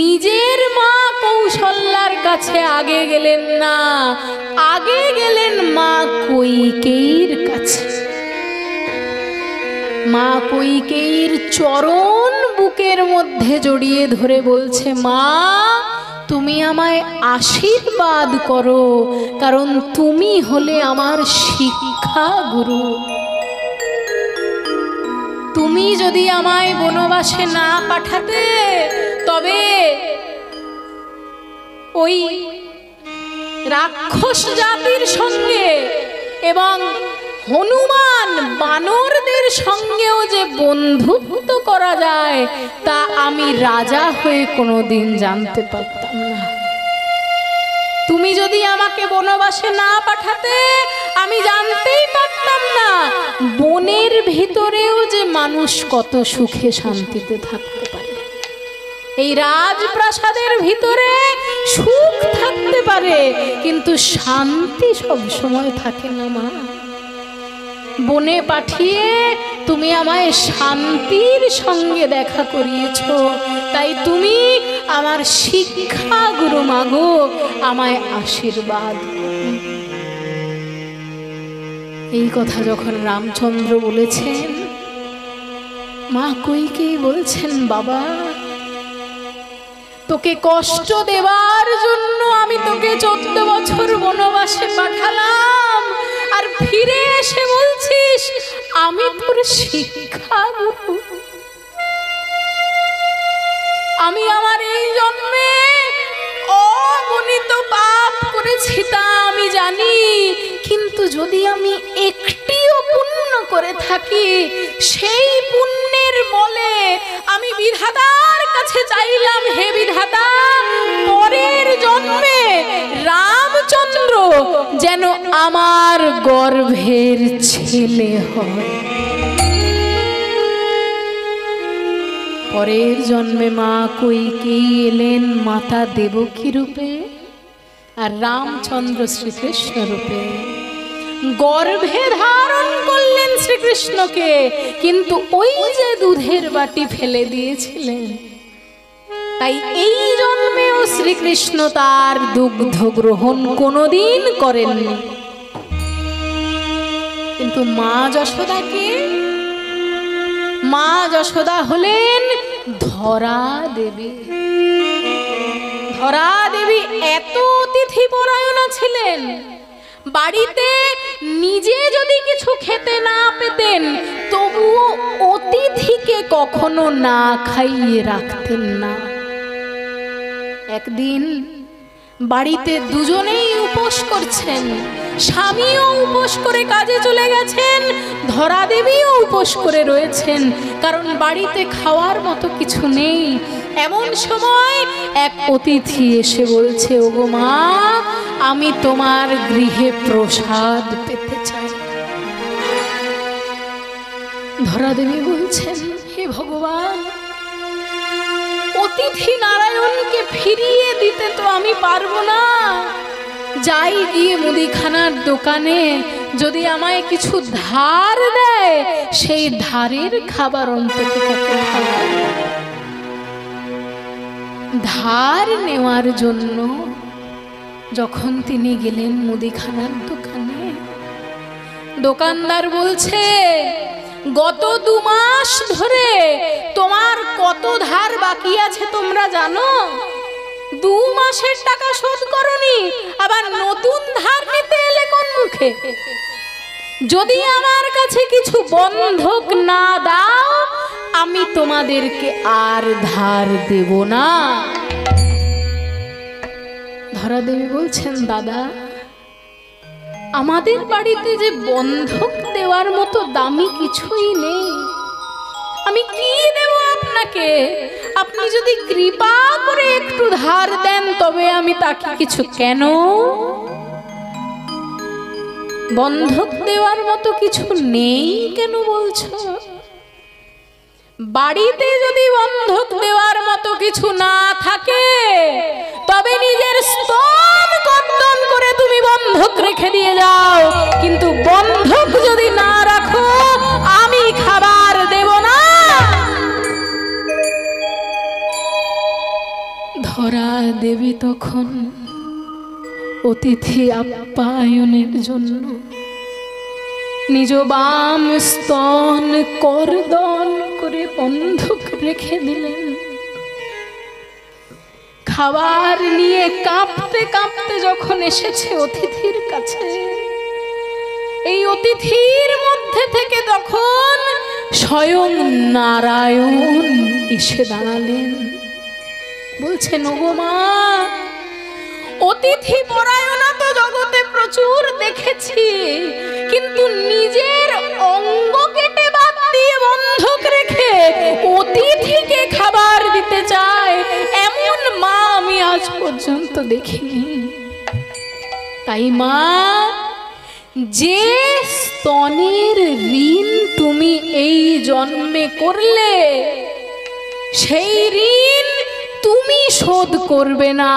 নিজের মা কৌশল্যার কাছে আগে গেলেন না, আগে গেলেন মা কইকেয়ীর কাছে। মা কইকেয়ীর চরণ বুকের মধ্যে জড়িয়ে ধরে বলছে, মা তুমি আমায় আশীর্বাদ করো, কারণ তুমি হলে আমার শিক্ষা গুরু। তুমি যদি আমায় বনবাসে না পাঠাতে, তবে ওই রাক্ষস জাতির সঙ্গে এবং হনুমান বানরদের সঙ্গেও যে বন্ধুত্ব করা যায় তা আমি রাজা হয়ে কোনোদিন জানতে পারতাম না। তুমি যদি আমাকে বনবাসে না পাঠাতে, আমি জানতেই পারতাম না বনের ভিতরেও যে মানুষ কত সুখে শান্তিতে থাকতে পারে। এই রাজপ্রাসাদের ভিতরে সুখ থাকতে পারে, কিন্তু শান্তি সব সময় থাকে না মা। বনে পাঠিয়ে তুমি আমায় শান্তির সঙ্গে দেখা করিয়েছো, তাই তুমি আমার শিক্ষা গুরু মাগো, আমায় আশীর্বাদ। এই কথা যখন রামচন্দ্র বলেছেন, মা কইকেয়ী বলছেন, বাবা তোকে কষ্ট দেবার জন্য আমি তোকে 14 বছর বনবাসে পাঠালাম, আর ফিরে এসে বলছিস আমি তোর শিক্ষা গুরু। আমি আমার এই জন্মে অগণিত পাপ করেছি তা আমি জানি, কিন্তু যদি আমি একটিও পুণ্য করে থাকি, সেই পুণ্যের বলে আমি বিধাতার কাছে চাইলাম, হে বিধাতা পরের জন্মে রামচন্দ্র যেন আমার গর্ভের ছেলে হয়। পরের জন্মে মা কইকেয়ী এলেন মাতা দেবকী রূপে, আর রামচন্দ্র শ্রীকৃষ্ণ রূপে। গর্ভে ধারণ করলেন শ্রীকৃষ্ণকে, কিন্তু ওই যে দুধের বাটি ফেলে দিয়েছিলেন, তাই এই জন্মেও শ্রীকৃষ্ণ তার দুগ্ধ গ্রহণ কোনোদিন করেননি। কিন্তু মা যশোদাকে, মা যশোদা হলেন ধরা দেবী। ধরা দেবী এত অতিথি পরায়ণা ছিলেন, বাড়িতে নিজে যদি কিছু খেতে না পেতেন তবুও অতিথিকে কখনো না খাইয়ে রাখতেন না। একদিন বাড়িতে দুজনেই উপোস করছেন, স্বামীও উপোস করে কাজে চলে গেছেন, ধরা দেবীও উপোস করে রয়েছেন, কারণ বাড়িতে খাওয়ার মতো কিছু নেই। এমন সময় এক অতিথি এসে বলছে, ওগো মা আমি তোমার গৃহে প্রসাদ পেতে চাই। ধরা দেবী বলছেন, হে ভগবান অতিথি নারায়ণকে ফিরিয়ে দিতে তো আমি পারবো না। যাই গিয়ে মুদিখানার দোকানে যদি আমায় কিছু ধার দেয়, সেই ধারের খাবার অন্তত তাকে খাওয়াই। ধার নেওয়ার জন্য যখন তিনি গেলেন মুদিখানার দোকানে, দোকানদার বলছে, গত 2 মাস ধরে তোমার কত ধার বাকি আছে তোমরা জানো? 2 মাসের টাকা শোধ করনি, আবার নতুন ধার নিতে এলে কোন মুখে? যদি আমার কাছে কিছু বন্ধক না দাও, আমি তোমাদেরকে আর ধার দেব না। ধরাদেবী বলছেন, দাদা, আমাদের বাড়িতে যে বন্ধক দেওয়ার মতো দামি কিছুই নেই, আমি কি দেব আপনাকে? আপনি যদি কৃপা করে একটু ধার দেন তবে আমি তাকে কিছু। কেন? বন্ধক দেওয়ার মতো কিছু নেই কেন বলছো? বাড়িতে যদি বন্ধক দেওয়ার মতো কিছু না থাকে, তবে নিজের স্তন কর্তন করে তুমি বন্ধক রেখে দিয়ে যাও, কিন্তু বন্ধক যদি না রাখো আমি খাবার দেব না। ধরা দেবী তখন অতিথি আপ্যায়নের জন্য নিজ বাম স্তন কর্দন করে বন্ধক রেখে দিলেন। খাবার নিয়ে কাঁপতে কাঁপতে যখন এসেছে অতিথির কাছে, এই অতিথির মধ্যে থেকে তখন স্বয়ং নারায়ণ এসে দাঁড়ালেন। বলছেন, ওগো মা, অতিথি পরায়ণা তো জগতে প্রচুর দেখেছি, কিন্তু নিজের অঙ্গ কেটে বাদ দিয়ে বন্ধক রেখে অতিথিকে খাবার দিতে চায় এমন মা আমি আজ পর্যন্ত দেখিনি। তাই মা, যে স্তনের ঋণ তুমি এই জন্মে করলে, সেই ঋণ তুমি শোধ করবে না,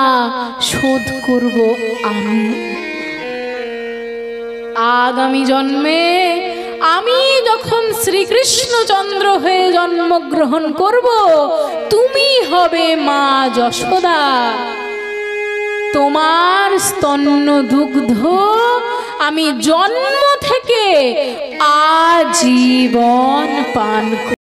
শোধ করব আমি। আগামী জন্মে আমি যখন শ্রীকৃষ্ণচন্দ্র হয়ে জন্মগ্রহণ করব, তুমি হবে মা যশোদা। তোমার স্তন্য দুগ্ধ আমি জন্ম থেকে আজীবন পান